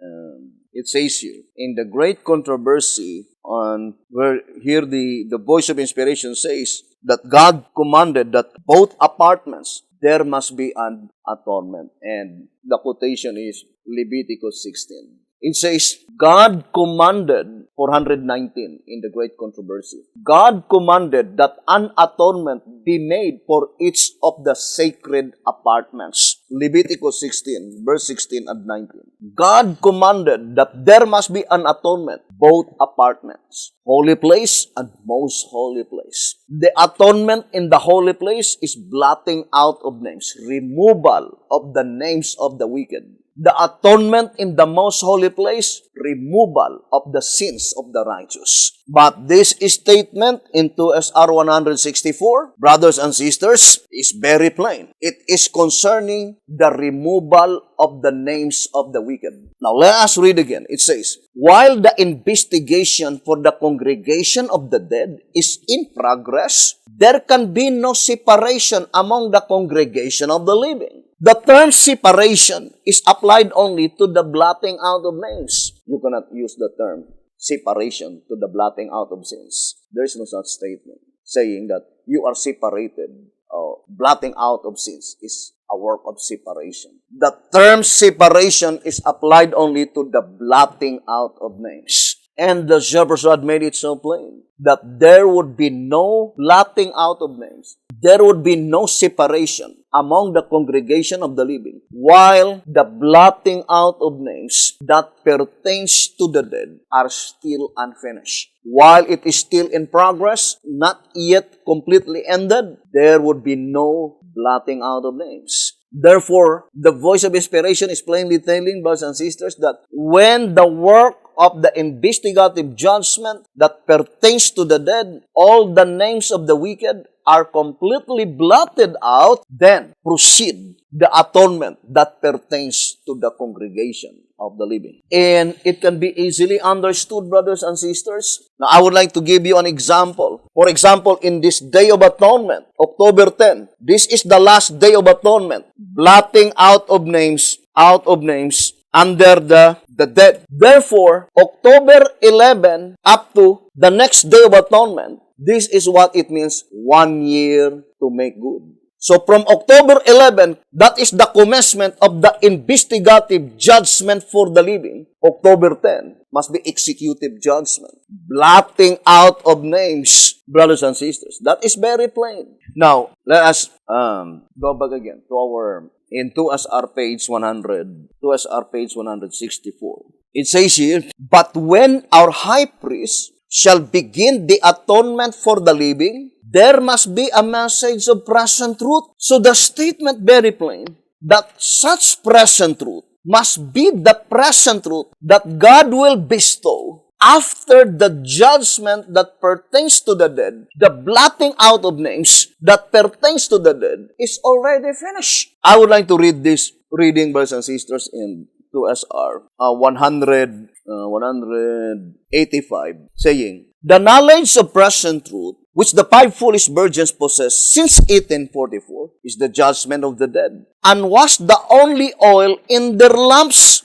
it says here, in the Great Controversy, on where here the voice of inspiration says that God commanded that both apartments, there must be an atonement. And the quotation is Leviticus 16. It says, God commanded, 419 in the Great Controversy, God commanded that an atonement be made for each of the sacred apartments, Leviticus 16, verse 16 and 19. God commanded that there must be an atonement, both apartments, holy place and most holy place. The atonement in the holy place is blotting out of names, removal of the names of the wicked. The atonement in the most holy place, removal of the sins of the righteous. But this statement in 2SR 164, brothers and sisters, is very plain. It is concerning the removal of the names of the wicked. Now let us read again. It says, while the investigation for the congregation of the dead is in progress, there can be no separation among the congregation of the living. The term separation is applied only to the blotting out of names. You cannot use the term separation to the blotting out of sins. There is no such statement saying that you are separated. Blotting out of sins is a work of separation. The term separation is applied only to the blotting out of names. And the shepherds had made it so plain that there would be no blotting out of names. There would be no separation among the congregation of the living, while the blotting out of names that pertains to the dead are still unfinished. While it is still in progress, not yet completely ended, there would be no blotting out of names. Therefore, the voice of inspiration is plainly telling, brothers and sisters, that when the work of the investigative judgment that pertains to the dead, all the names of the wicked are completely blotted out, then proceed the atonement that pertains to the congregation of the living. And it can be easily understood, brothers and sisters. Now, I would like to give you an example. For example, in this Day of Atonement, October 10, this is the last Day of Atonement, blotting out of names under the dead. Therefore, October 11 up to the next Day of Atonement, this is what it means, 1 year to make good. So from October 11, that is the commencement of the investigative judgment for the living. October 10 must be executive judgment. Blotting out of names, brothers and sisters. That is very plain. Now, let us go back again to in 2SR page 100, 2SR page 164. It says here, but when our high priest shall begin the atonement for the living, there must be a message of present truth. So the statement very plain that such present truth must be the present truth that God will bestow after the judgment that pertains to the dead. The blotting out of names that pertains to the dead is already finished. I would like to read this reading, brothers and sisters, in 2SR 185, saying, the knowledge of present truth, which the 5 foolish virgins possessed since 1844, is the judgment of the dead, and was the only oil in their lamps.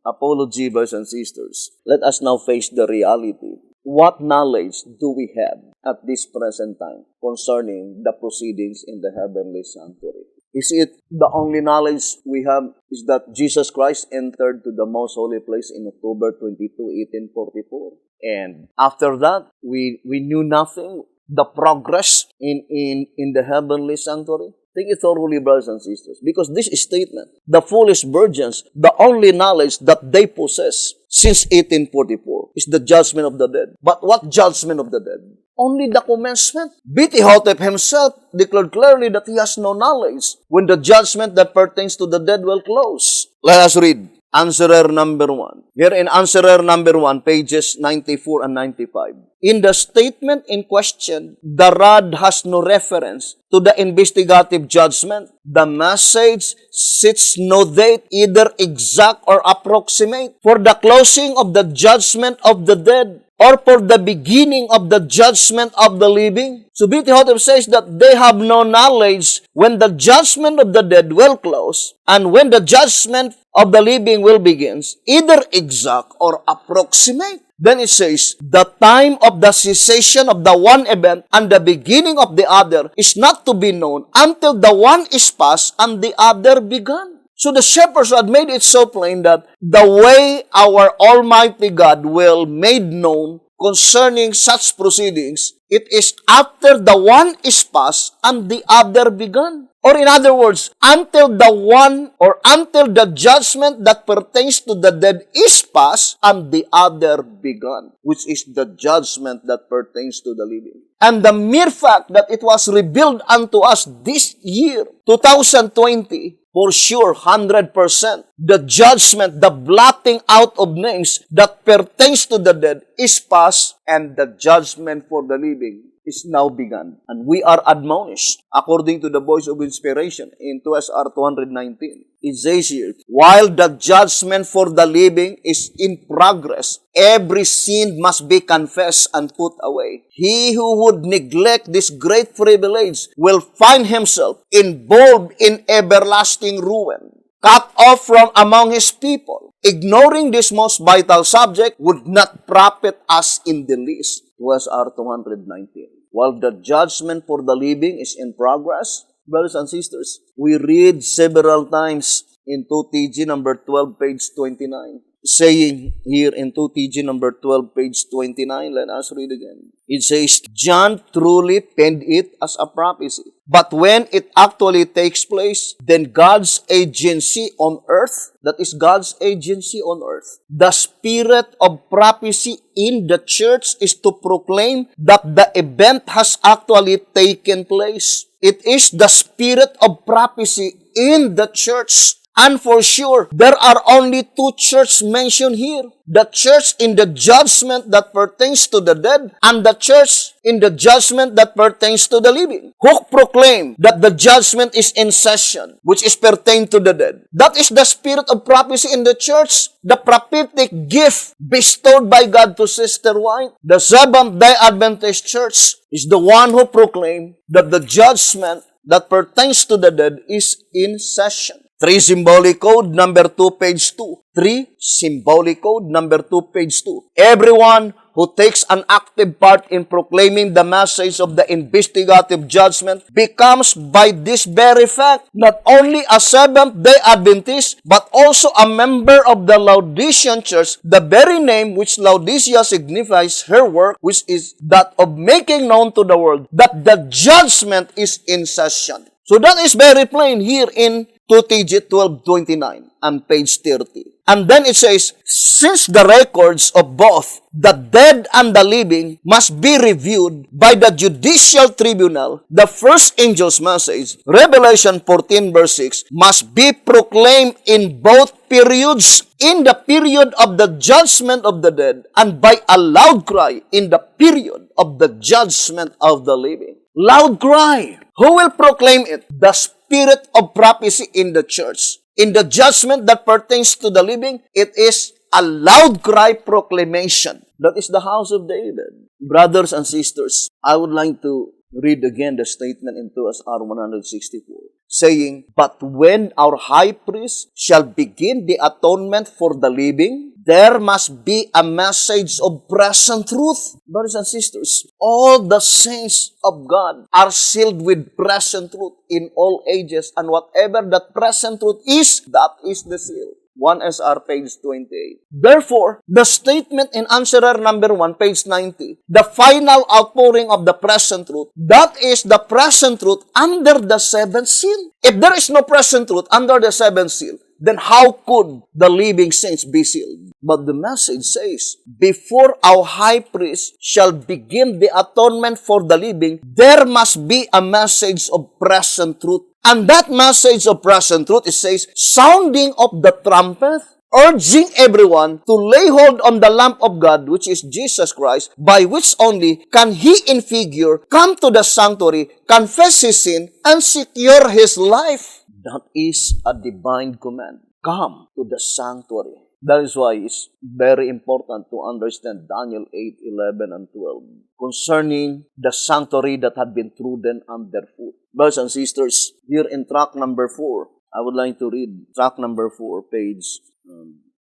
Apology, brothers and sisters. Let us now face the reality. What knowledge do we have at this present time concerning the proceedings in the heavenly sanctuary? Is it the only knowledge we have is that Jesus Christ entered to the most holy place in October 22, 1844? And after that, we knew nothing, the progress in the heavenly sanctuary? Think it thoroughly, brothers and sisters, because this statement, the foolish virgins, the only knowledge that they possess since 1844 is the judgment of the dead. But what judgment of the dead? Only the commencement. B.T. Hotep himself declared clearly that he has no knowledge when the judgment that pertains to the dead will close. Let us read answerer number 1. Here in answerer number 1, pages 94 and 95. In the statement in question, the rod has no reference to the investigative judgment. The message sets no date, either exact or approximate, for the closing of the judgment of the dead or for the beginning of the judgment of the living. So B.T. Hotep says that they have no knowledge when the judgment of the dead will close and when the judgment of the living will begin, either exact or approximate. Then it says, the time of the cessation of the one event and the beginning of the other is not to be known until the one is past and the other begun. So the shepherds had made it so plain that the way our Almighty God will made known concerning such proceedings, it is after the one is past and the other begun. Or in other words, until the judgment that pertains to the dead is past and the other begun, which is the judgment that pertains to the living. And the mere fact that it was revealed unto us this year, 2020, for sure, 100%, the judgment, the blotting out of names that pertains to the dead is past, and the judgment for the living is now begun. And we are admonished, according to the voice of inspiration in 2SR 219. It says here, while the judgment for the living is in progress, every sin must be confessed and put away. He who would neglect this great privilege will find himself involved in everlasting ruin, cut off from among his people. Ignoring this most vital subject would not profit us in the least. 2SR 219. While the judgment for the living is in progress, brothers and sisters, we read several times in 2TG number 12, page 29. Saying here in 2TG number 12, page 29, let us read again. It says, John truly penned it as a prophecy. But when it actually takes place, then God's agency on earth, that is God's agency on earth, the spirit of prophecy in the church is to proclaim that the event has actually taken place. It is the spirit of prophecy in the church. And for sure, there are only two churches mentioned here. The church in the judgment that pertains to the dead, and the church in the judgment that pertains to the living, who proclaim that the judgment is in session, which is pertain to the dead. That is the spirit of prophecy in the church, the prophetic gift bestowed by God to Sister White. The Seventh-day Adventist Church is the one who proclaimed that the judgment that pertains to the dead is in session. 3 symbolic code number 2 page 2. 3 symbolic code number 2 page 2. Everyone who takes an active part in proclaiming the message of the investigative judgment becomes by this very fact not only a Seventh-day Adventist but also a member of the Laodicean church, the very name which Laodicea signifies her work, which is that of making known to the world that the judgment is in session. So that is very plain here in 2TG 1229 and page 30. And then it says, since the records of both the dead and the living must be reviewed by the judicial tribunal, the first angel's message, Revelation 14 verse 6, must be proclaimed in both periods, in the period of the judgment of the dead and by a loud cry in the period of the judgment of the living. Loud cry. Who will proclaim it? The spirit of prophecy in the church. In the judgment that pertains to the living, it is a loud cry proclamation. That is the house of David. Brothers and sisters, I would like to read again the statement in 2SR 164, saying, but when our high priest shall begin the atonement for the living, there must be a message of present truth. Brothers and sisters, all the saints of God are sealed with present truth in all ages, and whatever that present truth is, that is the seal. 1SR page 28. Therefore, the statement in answerer number 1, page 90, the final outpouring of the present truth, that is the present truth under the seventh seal. If there is no present truth under the seventh seal, then how could the living saints be sealed? But the message says, before our high priest shall begin the atonement for the living, there must be a message of present truth. And that message of present truth, it says, sounding of the trumpet, urging everyone to lay hold on the lamp of God, which is Jesus Christ, by which only can he in figure come to the sanctuary, confess his sin, and secure his life. That is a divine command. Come to the sanctuary. That is why it's very important to understand Daniel 8, 11, and 12 concerning the sanctuary that had been trodden underfoot. Brothers and sisters, here in track number 4, I would like to read track number 4, page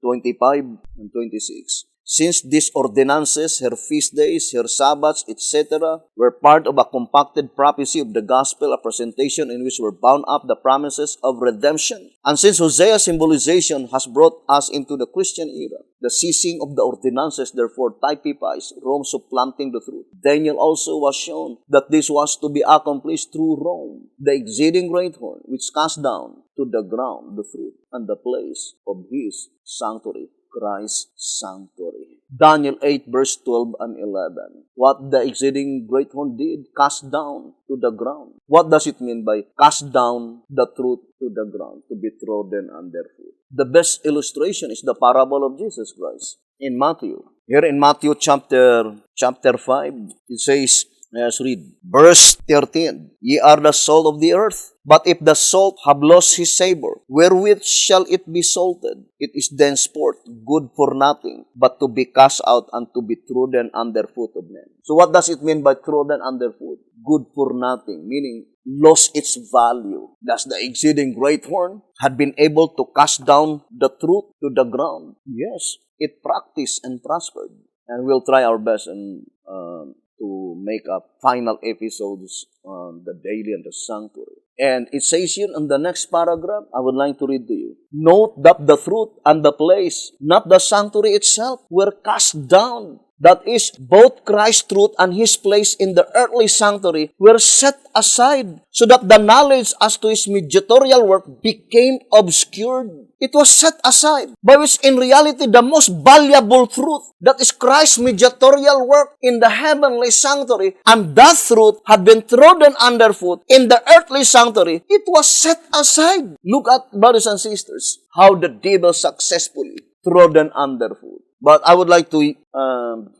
25 and 26. Since these ordinances, her feast days, her Sabbaths, etc., were part of a compacted prophecy of the gospel, a presentation in which were bound up the promises of redemption. And since Hosea's symbolization has brought us into the Christian era, the ceasing of the ordinances therefore typifies Rome supplanting the truth. Daniel also was shown that this was to be accomplished through Rome, the exceeding great horn, which cast down to the ground the fruit and the place of his sanctuary, Christ's sanctuary. Daniel 8 verse 12 and 11. What the exceeding great horn did, cast down to the ground. What does it mean by cast down the truth to the ground, to be trodden underfoot? The best illustration is the parable of Jesus Christ in Matthew. Here in Matthew chapter 5, it says, let's read, verse 13, Ye are the salt of the earth, but if the salt have lost his savor, wherewith shall it be salted? It is thenceforth good for nothing, but to be cast out and to be trodden underfoot of men. So what does it mean by trodden underfoot? Good for nothing, meaning lost its value. Thus the exceeding great horn had been able to cast down the truth to the ground. Yes, it practiced and prospered. And we'll try our best to make up final episodes on the daily and the sanctuary. And it says here in the next paragraph, I would like to read to you. Note that the truth and the place, not the sanctuary itself, were cast down. That is, both Christ's truth and His place in the earthly sanctuary were set aside so that the knowledge as to His mediatorial work became obscured. It was set aside, by which in reality the most valuable truth, that is Christ's mediatorial work in the heavenly sanctuary, and that truth had been trodden underfoot in the earthly sanctuary, it was set aside. Look at, brothers and sisters, how the devil successfully trodden underfoot. But I would like to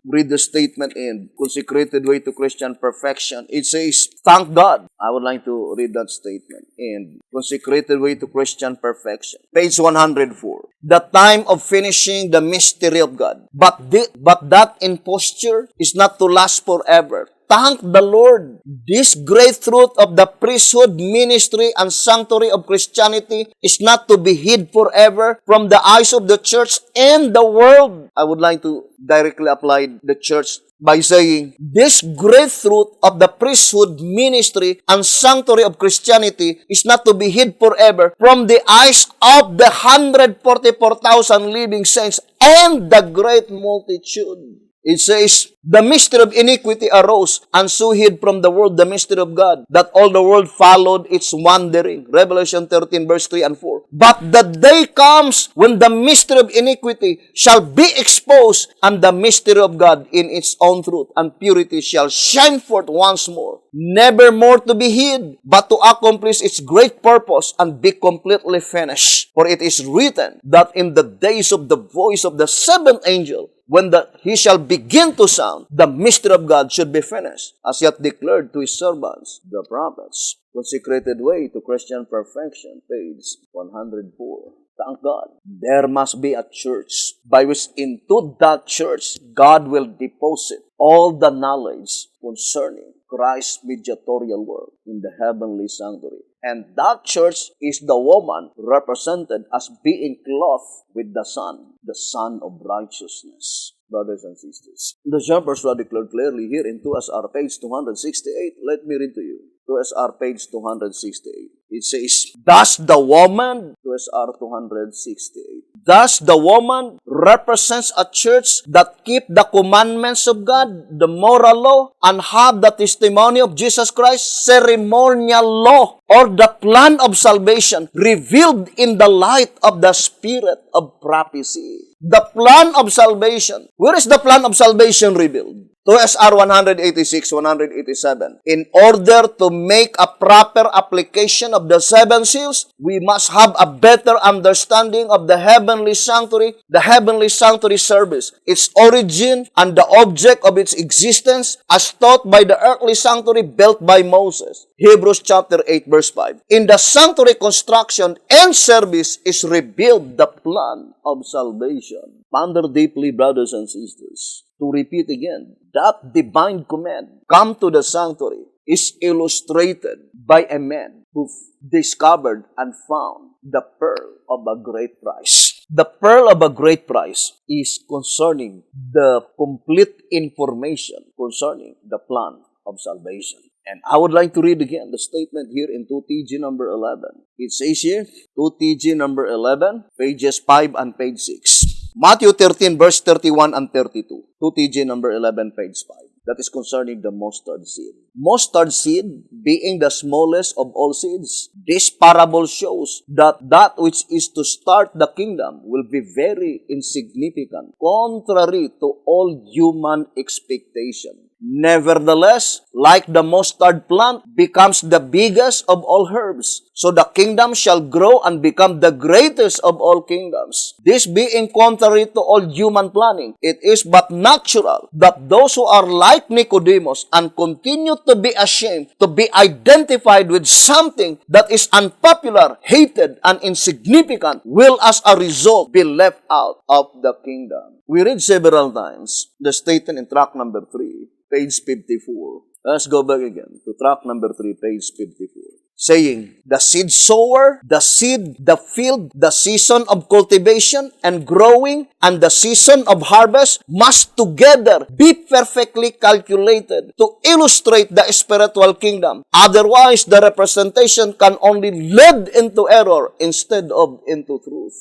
read the statement in Consecrated Way to Christian Perfection. It says, thank God. I would like to read that statement in Consecrated Way to Christian Perfection. Page 104. The time of finishing the mystery of God. But that imposture is not to last forever. Thank the Lord. This great truth of the priesthood, ministry, and sanctuary of Christianity is not to be hid forever from the eyes of the church and the world. I would like to directly apply the church by saying, this great truth of the priesthood, ministry, and sanctuary of Christianity is not to be hid forever from the eyes of the 144,000 living saints and the great multitude. It says, the mystery of iniquity arose, and so hid from the world the mystery of God, that all the world followed its wandering. Revelation 13, verse 3 and 4. But the day comes when the mystery of iniquity shall be exposed, and the mystery of God in its own truth and purity shall shine forth once more, never more to be hid, but to accomplish its great purpose and be completely finished. For it is written that in the days of the voice of the seventh angel, when he shall begin to sound, the mystery of God should be finished, as yet declared to His servants, the prophets. Consecrated Way to Christian Perfection, page 104. Thank God. There must be a church by which into that church God will deposit all the knowledge concerning Christ's mediatorial work in the heavenly sanctuary. And that church is the woman represented as being clothed with the Son of righteousness. Brothers and sisters, the jumpers are declared clearly here in 2SR page 268. Let me read to you. 2SR page 268. It says, thus the woman, 2SR 268. Thus the woman represents a church that keep the commandments of God, the moral law, and have the testimony of Jesus Christ, ceremonial law, or the plan of salvation revealed in the light of the spirit of prophecy. The plan of salvation. Where is the plan of salvation revealed? 2SR 186, 187. In order to make a proper application of the seven seals, we must have a better understanding of the heavenly sanctuary service, its origin, and the object of its existence as taught by the earthly sanctuary built by Moses. Hebrews chapter 8, verse 5. In the sanctuary construction and service is revealed the plan of salvation. Ponder deeply, brothers and sisters. To repeat again, that divine command, come to the sanctuary, is illustrated by a man who discovered and found the pearl of a great price. The pearl of a great price is concerning the complete information concerning the plan of salvation. And I would like to read again the statement here in 2TG number 11. It says here, 2TG number 11, pages 5 and page 6. Matthew 13, verse 31 and 32. 2TG number 11, page 5. That is concerning the mustard seed. Mustard seed, being the smallest of all seeds, this parable shows that that which is to start the kingdom will be very insignificant, contrary to all human expectation. Nevertheless, like the mustard plant becomes the biggest of all herbs, so the kingdom shall grow and become the greatest of all kingdoms. This being contrary to all human planning, it is but natural that those who are like Nicodemus and continue to be ashamed, to be identified with something that is unpopular, hated, and insignificant, will as a result be left out of the kingdom. We read several times the statement in track number 3, page 54. Let's go back again to track number 3, page 54. Saying, the seed sower, the seed, the field, the season of cultivation and growing, and the season of harvest must together be perfectly calculated to illustrate the spiritual kingdom. Otherwise, the representation can only lead into error instead of into truth.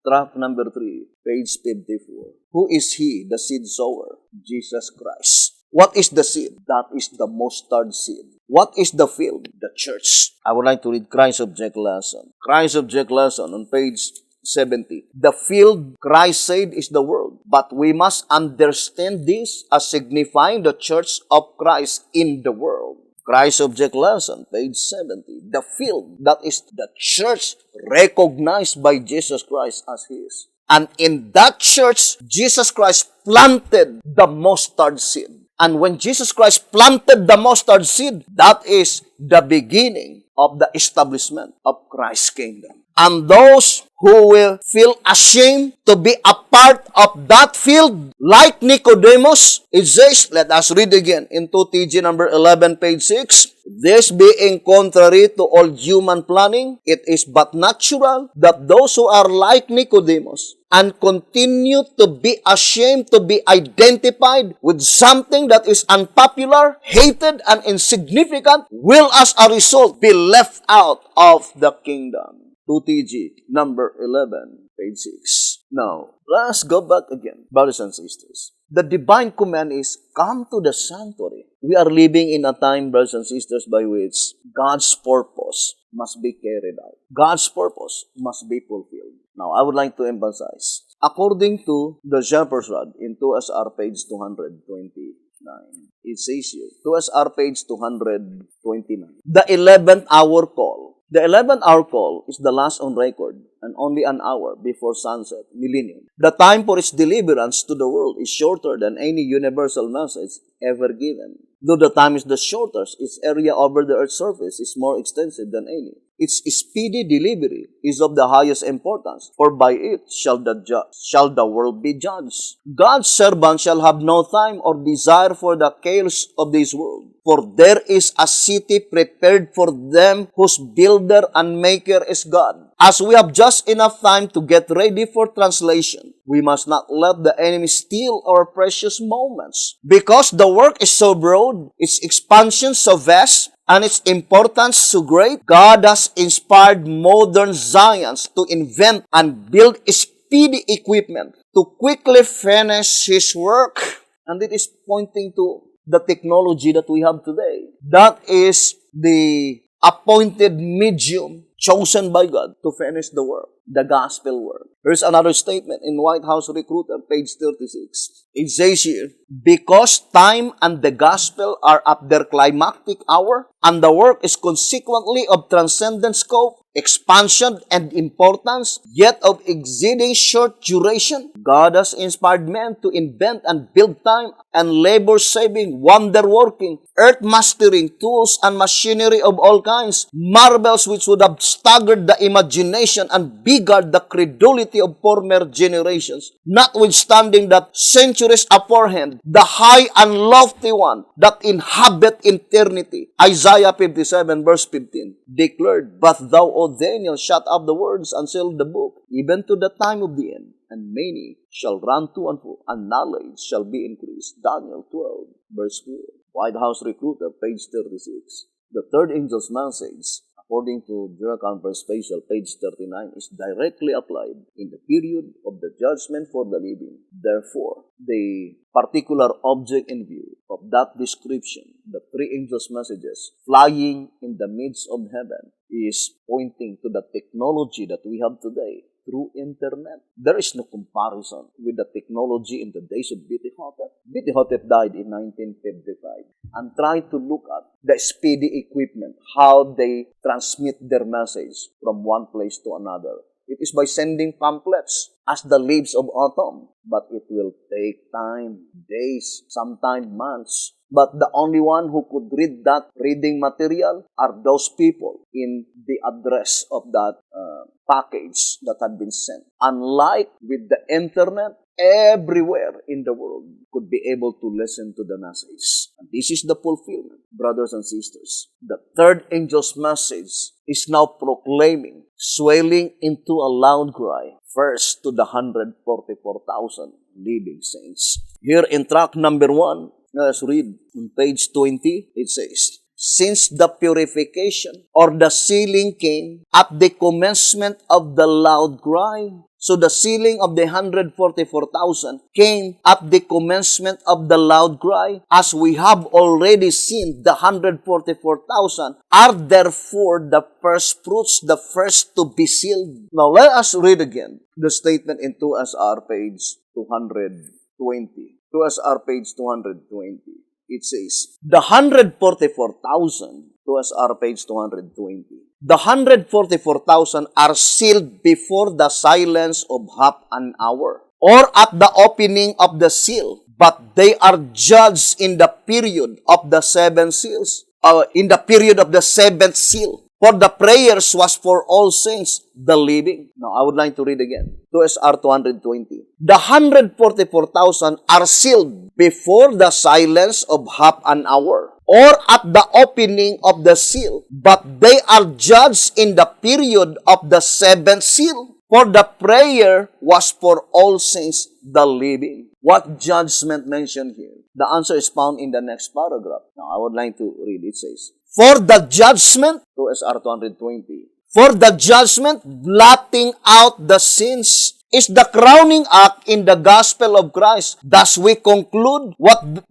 Track number 3, page 54. Who is he, the seed sower? Jesus Christ. What is the seed? That is the mustard seed. What is the field? The church. I would like to read Christ's object lesson. Christ's object lesson on page 70. The field, Christ said, is the world. But we must understand this as signifying the church of Christ in the world. Christ's object lesson, page 70. The field, that is the church recognized by Jesus Christ as his. And in that church, Jesus Christ planted the mustard seed. And when Jesus Christ planted the mustard seed, that is the beginning of the establishment of Christ's kingdom. And those who will feel ashamed to be a part of that field, like Nicodemus, it says, let us read again in 2TG number 11, page 6. This being contrary to all human planning, it is but natural that those who are like Nicodemus and continue to be ashamed to be identified with something that is unpopular, hated, and insignificant will as a result be left out of the kingdom. 2TG, number 11, page 6. Now, let's go back again, brothers and sisters. The divine command is, come to the sanctuary. We are living in a time, brothers and sisters, by which God's purpose must be carried out. God's purpose must be fulfilled. Now, I would like to emphasize, according to the Shepherd's Rod in 2SR page 229, it says here, 2SR page 229, the 11th hour call. The 11th hour call is the last on record and only an hour before sunset, millennium. The time for its deliverance to the world is shorter than any universal message ever given. Though the time is the shortest, its area over the earth's surface is more extensive than any. Its speedy delivery is of the highest importance, for by it shall the world be judged. God's servant shall have no time or desire for the chaos of this world, for there is a city prepared for them whose builder and maker is God. As we have just enough time to get ready for translation, we must not let the enemy steal our precious moments. Because the work is so broad, its expansion so vast, and its importance so great, God has inspired modern giants to invent and build speedy equipment to quickly finish His work. And it is pointing to the technology that we have today. That is the appointed medium chosen by God to finish the work, the gospel work. There's another statement in White House Recruiter, page 36. It says here, because time and the gospel are at their climactic hour, and the work is consequently of transcendent scope, expansion, and importance, yet of exceeding short duration, God has inspired men to invent and build time and labor-saving, wonder-working, earth-mastering tools and machinery of all kinds, marvels which would have staggered the imagination and beggared the credulity of former generations, notwithstanding that centuries aforehand, the high and lofty one that inhabit eternity, Isaiah 57 verse 15, declared, but thou, O Daniel, shut up the words and seal the book, even to the time of the end. And many shall run to and fro, and knowledge shall be increased. Daniel 12, verse 4. White House Recruiter, page 36. The third angel's message, according to Journal Conference Special, page 39, is directly applied in the period of the judgment for the living. Therefore, the particular object in view of that description, the three angels' messages flying in the midst of heaven, is pointing to the technology that we have today through internet. There is no comparison with the technology in the days of B.T. Hotep. B.T. Hotep died in 1955. And try to look at the speedy equipment, how they transmit their message from one place to another. It is by sending pamphlets as the leaves of autumn. But it will take time, days, sometimes months. But the only one who could read that reading material are those people in the address of that package that had been sent. Unlike with the internet, everywhere in the world could be able to listen to the message. And this is the fulfillment, brothers and sisters. The third angel's message is now proclaiming, swelling into a loud cry, first to the 144,000 living saints. Here in track number 1, let's read on page 20, it says, since the purification or the sealing came at the commencement of the loud cry. So the sealing of the 144,000 came at the commencement of the loud cry. As we have already seen, the 144,000 are therefore the first fruits, the first to be sealed. Now let us read again the statement in 2SR page 220. 2SR page 220. It says, the 144,000, 2SR page 220, the 144,000 are sealed before the silence of half an hour, or at the opening of the seal, but they are judged in the period of the 7 seals, in the period of the 7th seal. For the prayers was for all saints, the living. Now, I would like to read again. 2SR 220. The 144,000 are sealed before the silence of half an hour, or at the opening of the seal, but they are judged in the period of the 7th seal. For the prayer was for all saints, the living. What judgment mentioned here? The answer is found in the next paragraph. Now, I would like to read. It says, for the judgment, 2SR 220, for the judgment blotting out the sins is the crowning act in the gospel of Christ. Thus we conclude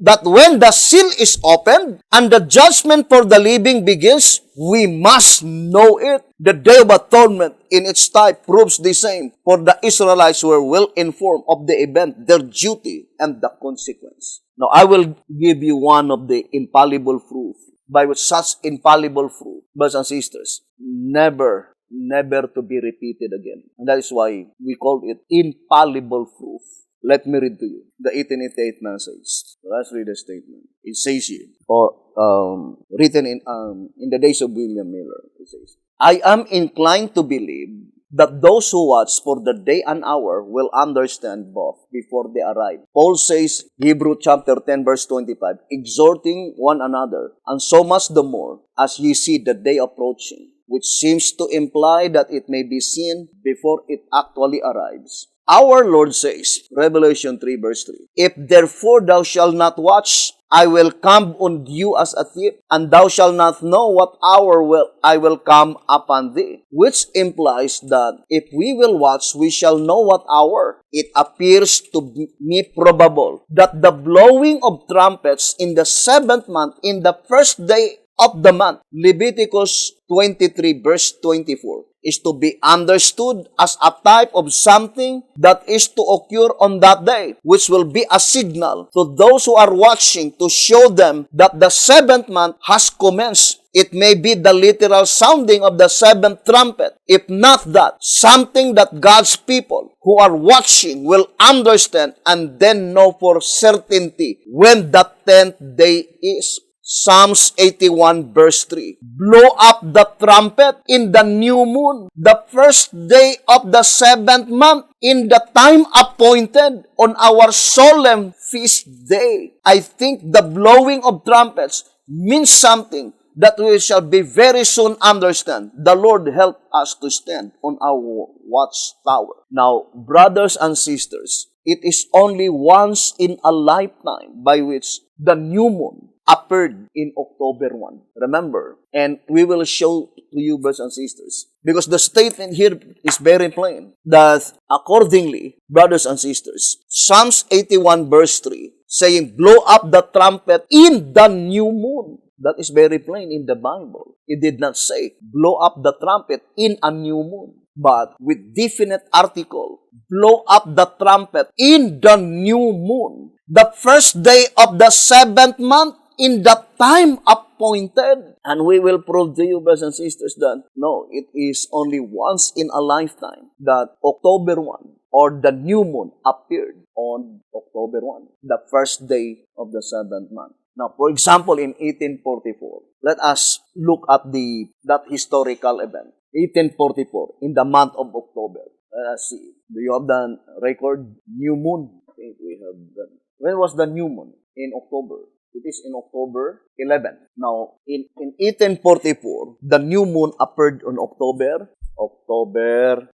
that when the seal is opened and the judgment for the living begins, we must know it. The Day of Atonement in its type proves the same, for the Israelites were well informed of the event, their duty, and the consequence. Now, I will give you one of the infallible proof. By such infallible proof, brothers and sisters, never to be repeated again. And that is why we call it infallible proof. Let me read to you the 1888 message. Let's read the statement. It says here, or written in the days of William Miller, it says, I am inclined to believe that those who watch for the day and hour will understand both before they arrive. Paul says, Hebrew chapter 10 verse 25, exhorting one another, and so much the more as ye see the day approaching, which seems to imply that it may be seen before it actually arrives. Our Lord says, Revelation 3 verse 3, if therefore thou shalt not watch, I will come on you as a thief, and thou shalt not know what hour I will come upon thee. Which implies that if we will watch, we shall know what hour. It appears to me probable that the blowing of trumpets in the 7th month, in the first day of the month, Leviticus 23 verse 24, is to be understood as a type of something that is to occur on that day, which will be a signal to those who are watching to show them that the 7th month has commenced. It may be the literal sounding of the 7th trumpet. If not that, something that God's people who are watching will understand and then know for certainty when the 10th day is. Psalms 81 verse 3. Blow up the trumpet in the new moon, the first day of the 7th month, in the time appointed on our solemn feast day. I think the blowing of trumpets means something that we shall be very soon understand. The Lord help us to stand on our watchtower. Now, brothers and sisters, it is only once in a lifetime by which the new moon appeared in October 1. Remember, and we will show to you, brothers and sisters, because the statement here is very plain, that accordingly, brothers and sisters, Psalms 81 verse 3, saying, blow up the trumpet in the new moon. That is very plain in the Bible. It did not say, blow up the trumpet in a new moon, but with definite article, blow up the trumpet in the new moon, the first day of the 7th month, in the time appointed. And we will prove to you, brothers and sisters, that no, it is only once in a lifetime that October 1 or the new moon appeared on October 1, the first day of the 7th month. Now, for example, in 1844, let us look at that historical event. 1844, in the month of October. Let us see. Do you have the record? New moon. I think we have that. When was the new moon? In October. It is in October 11. Now, in 1844, the new moon appeared on October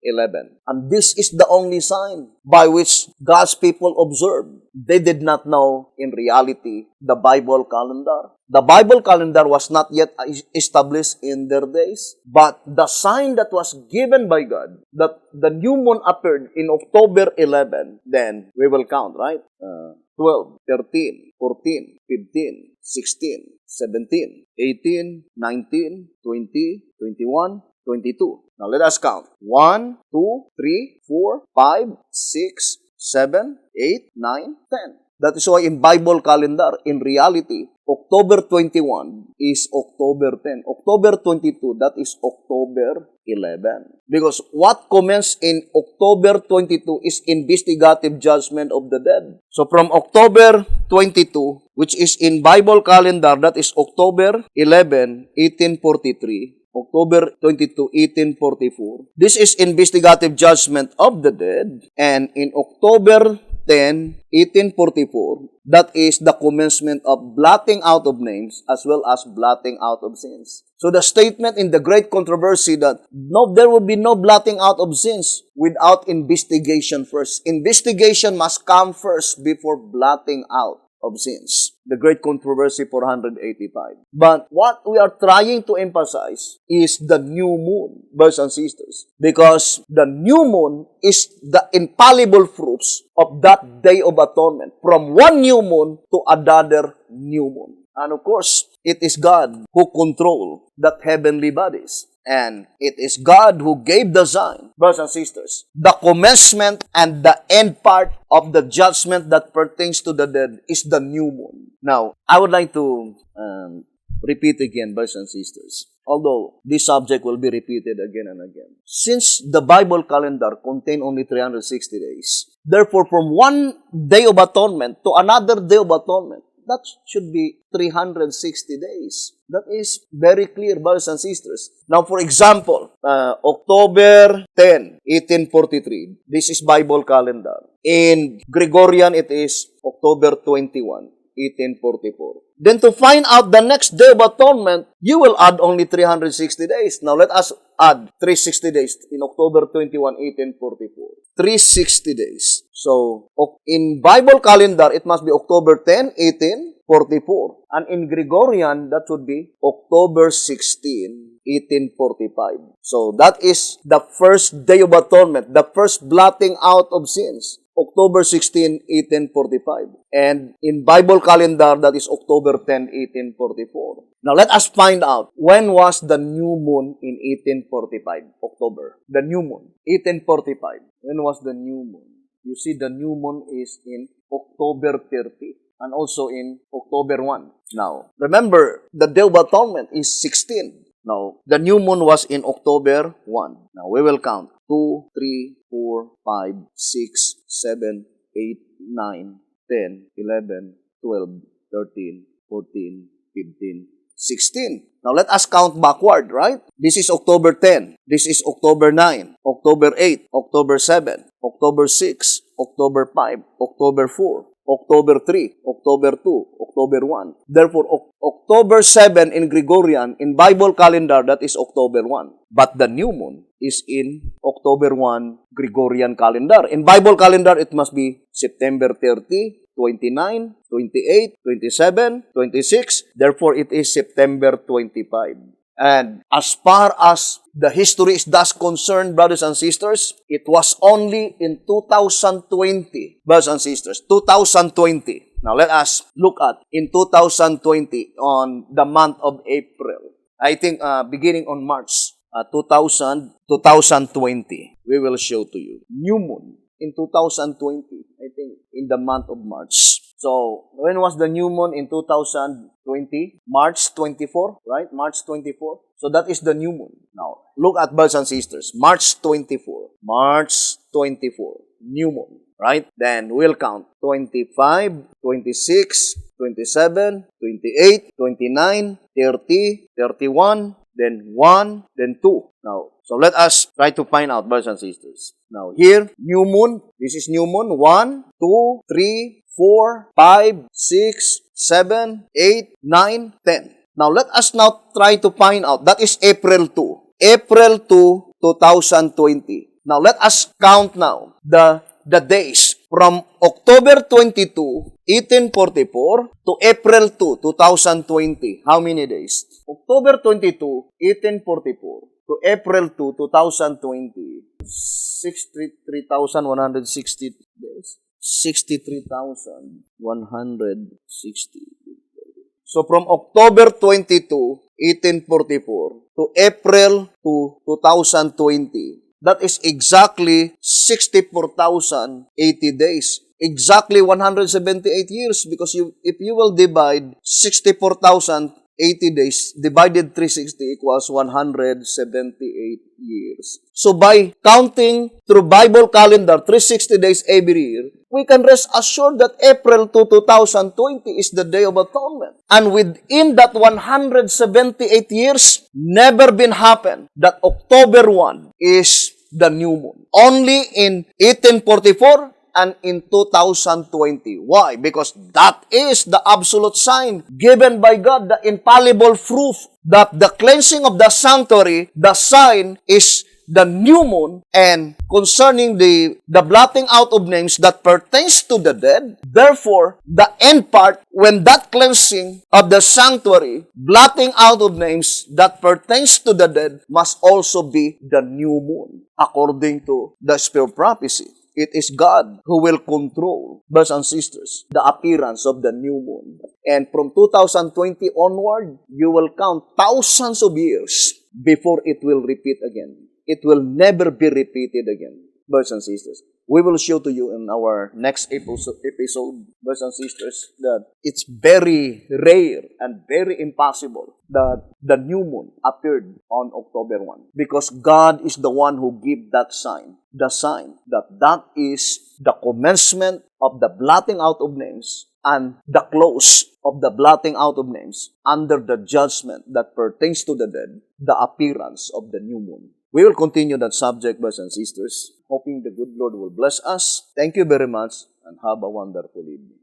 11. And this is the only sign by which God's people observed. They did not know, in reality, the Bible calendar. The Bible calendar was not yet established in their days, but the sign that was given by God, that the new moon appeared in October 11, then we will count, right? 12, 13, 14, 15, 16, 17, 18, 19, 20, 21, 22. Now let us count. 1, 2, 3, 4, 5, 6, 7, 8, 9, 10. That is why in Bible calendar, in reality, October 21 is October 10. October 22, that is October 11. Because what commenced in October 22 is investigative judgment of the dead. So from October 22, which is in Bible calendar, that is October 11, 1843. October 22, 1844. This is investigative judgment of the dead. And in October 10, 1844, that is the commencement of blotting out of names as well as blotting out of sins. So the statement in the great controversy that no, there will be no blotting out of sins without investigation first. Investigation must come first before blotting out of sins. The great controversy 485. But what we are trying to emphasize is the new moon, brothers and sisters. Because the new moon is the infallible fruits of that day of atonement. From one new moon to another new moon. And of course, it is God who controls that heavenly bodies. And it is God who gave the sign, brothers and sisters. The commencement and the end part of the judgment that pertains to the dead is the new moon. Now, I would like to repeat again, brothers and sisters. Although this subject will be repeated again and again. Since the Bible calendar contains only 360 days, therefore from one day of atonement to another day of atonement, that should be 360 days. That is very clear, brothers and sisters. Now, for example, October 10, 1843. This is Bible calendar. In Gregorian, it is October 21, 1844. Then to find out the next day of atonement, you will add only 360 days. Now, let us add 360 days in October 21, 1844. 360 days. So, in Bible calendar, it must be October 10, 1844. And in Gregorian, that would be October 16, 1845. So, that is the first day of atonement, the first blotting out of sins. October 16, 1845. And in Bible calendar, that is October 10, 1844. Now, let us find out when was the new moon in 1845, October. The new moon, 1845. When was the new moon? You see, the new moon is in October 30 and also in October 1. Now, remember, the Day of Atonement is 16. Now, the new moon was in October 1. Now, we will count. 2, 3, 4, 5, 6, 7, 8, 9, 10, 11, 12, 13, 14, 15, 16. Now, let us count backward, right? This is October 10. This is October 9, October 8, October 7, October 6, October 5, October 4, October 3, October 2, October 1. Therefore, October 7 in Gregorian, in Bible calendar, that is October 1. But the new moon is in October 1 Gregorian calendar. In Bible calendar, it must be September 30, 29, 28, 27, 26. Therefore, it is September 25. And as far as the history is thus concerned, brothers and sisters, it was only in 2020, brothers and sisters, 2020. Now, let us look at in 2020 on the month of April. I think beginning on March 2020, we will show to you. New moon in 2020, I think in the month of March. So, when was the new moon in 2020? March 24, right? March 24. So, that is the new moon. Now, look at brothers and sisters. March 24. March 24. New moon, right? Then, we'll count 25, 26, 27, 28, 29, 30, 31, then 1, then 2. Now, so let us try to find out, brothers and sisters. Now, here, new moon. This is new moon. 1, 2, 3, 4, 5, 6, 7, 8, 9, 10. Now, let us now try to find out. That is April 2. April 2, 2020. Now, let us count now the days from October 22, 1844 to April 2, 2020. How many days? October 22, 1844 to April 2, 2020. 63,160 days. 63,160. So from October 22, 1844 to April 2, 2020, that is exactly 64,080 days. Exactly 178 years because if you will divide 64,080 days divided 360 equals 178 years. So by counting through Bible calendar 360 days every year, we can rest assured that April 2, 2020 is the Day of Atonement. And within that 178 years, never been happened that October 1 is the new moon. Only in 1844 and in 2020. Why? Because that is the absolute sign given by God, the infallible proof that the cleansing of the sanctuary, the sign is the new moon, and concerning the blotting out of names that pertains to the dead. Therefore, the end part, when that cleansing of the sanctuary, blotting out of names that pertains to the dead, must also be the new moon, according to the spirit of prophecy. It is God who will control, brothers and sisters, the appearance of the new moon. And from 2020 onward, you will count thousands of years before it will repeat again. It will never be repeated again, brothers and sisters. We will show to you in our next episode, brothers and sisters, that it's very rare and very impossible that the new moon appeared on October 1. Because God is the one who gave that sign. The sign that is the commencement of the blotting out of names and the close of the blotting out of names under the judgment that pertains to the dead, the appearance of the new moon. We will continue that subject, brothers and sisters, hoping the good Lord will bless us. Thank you very much and have a wonderful evening.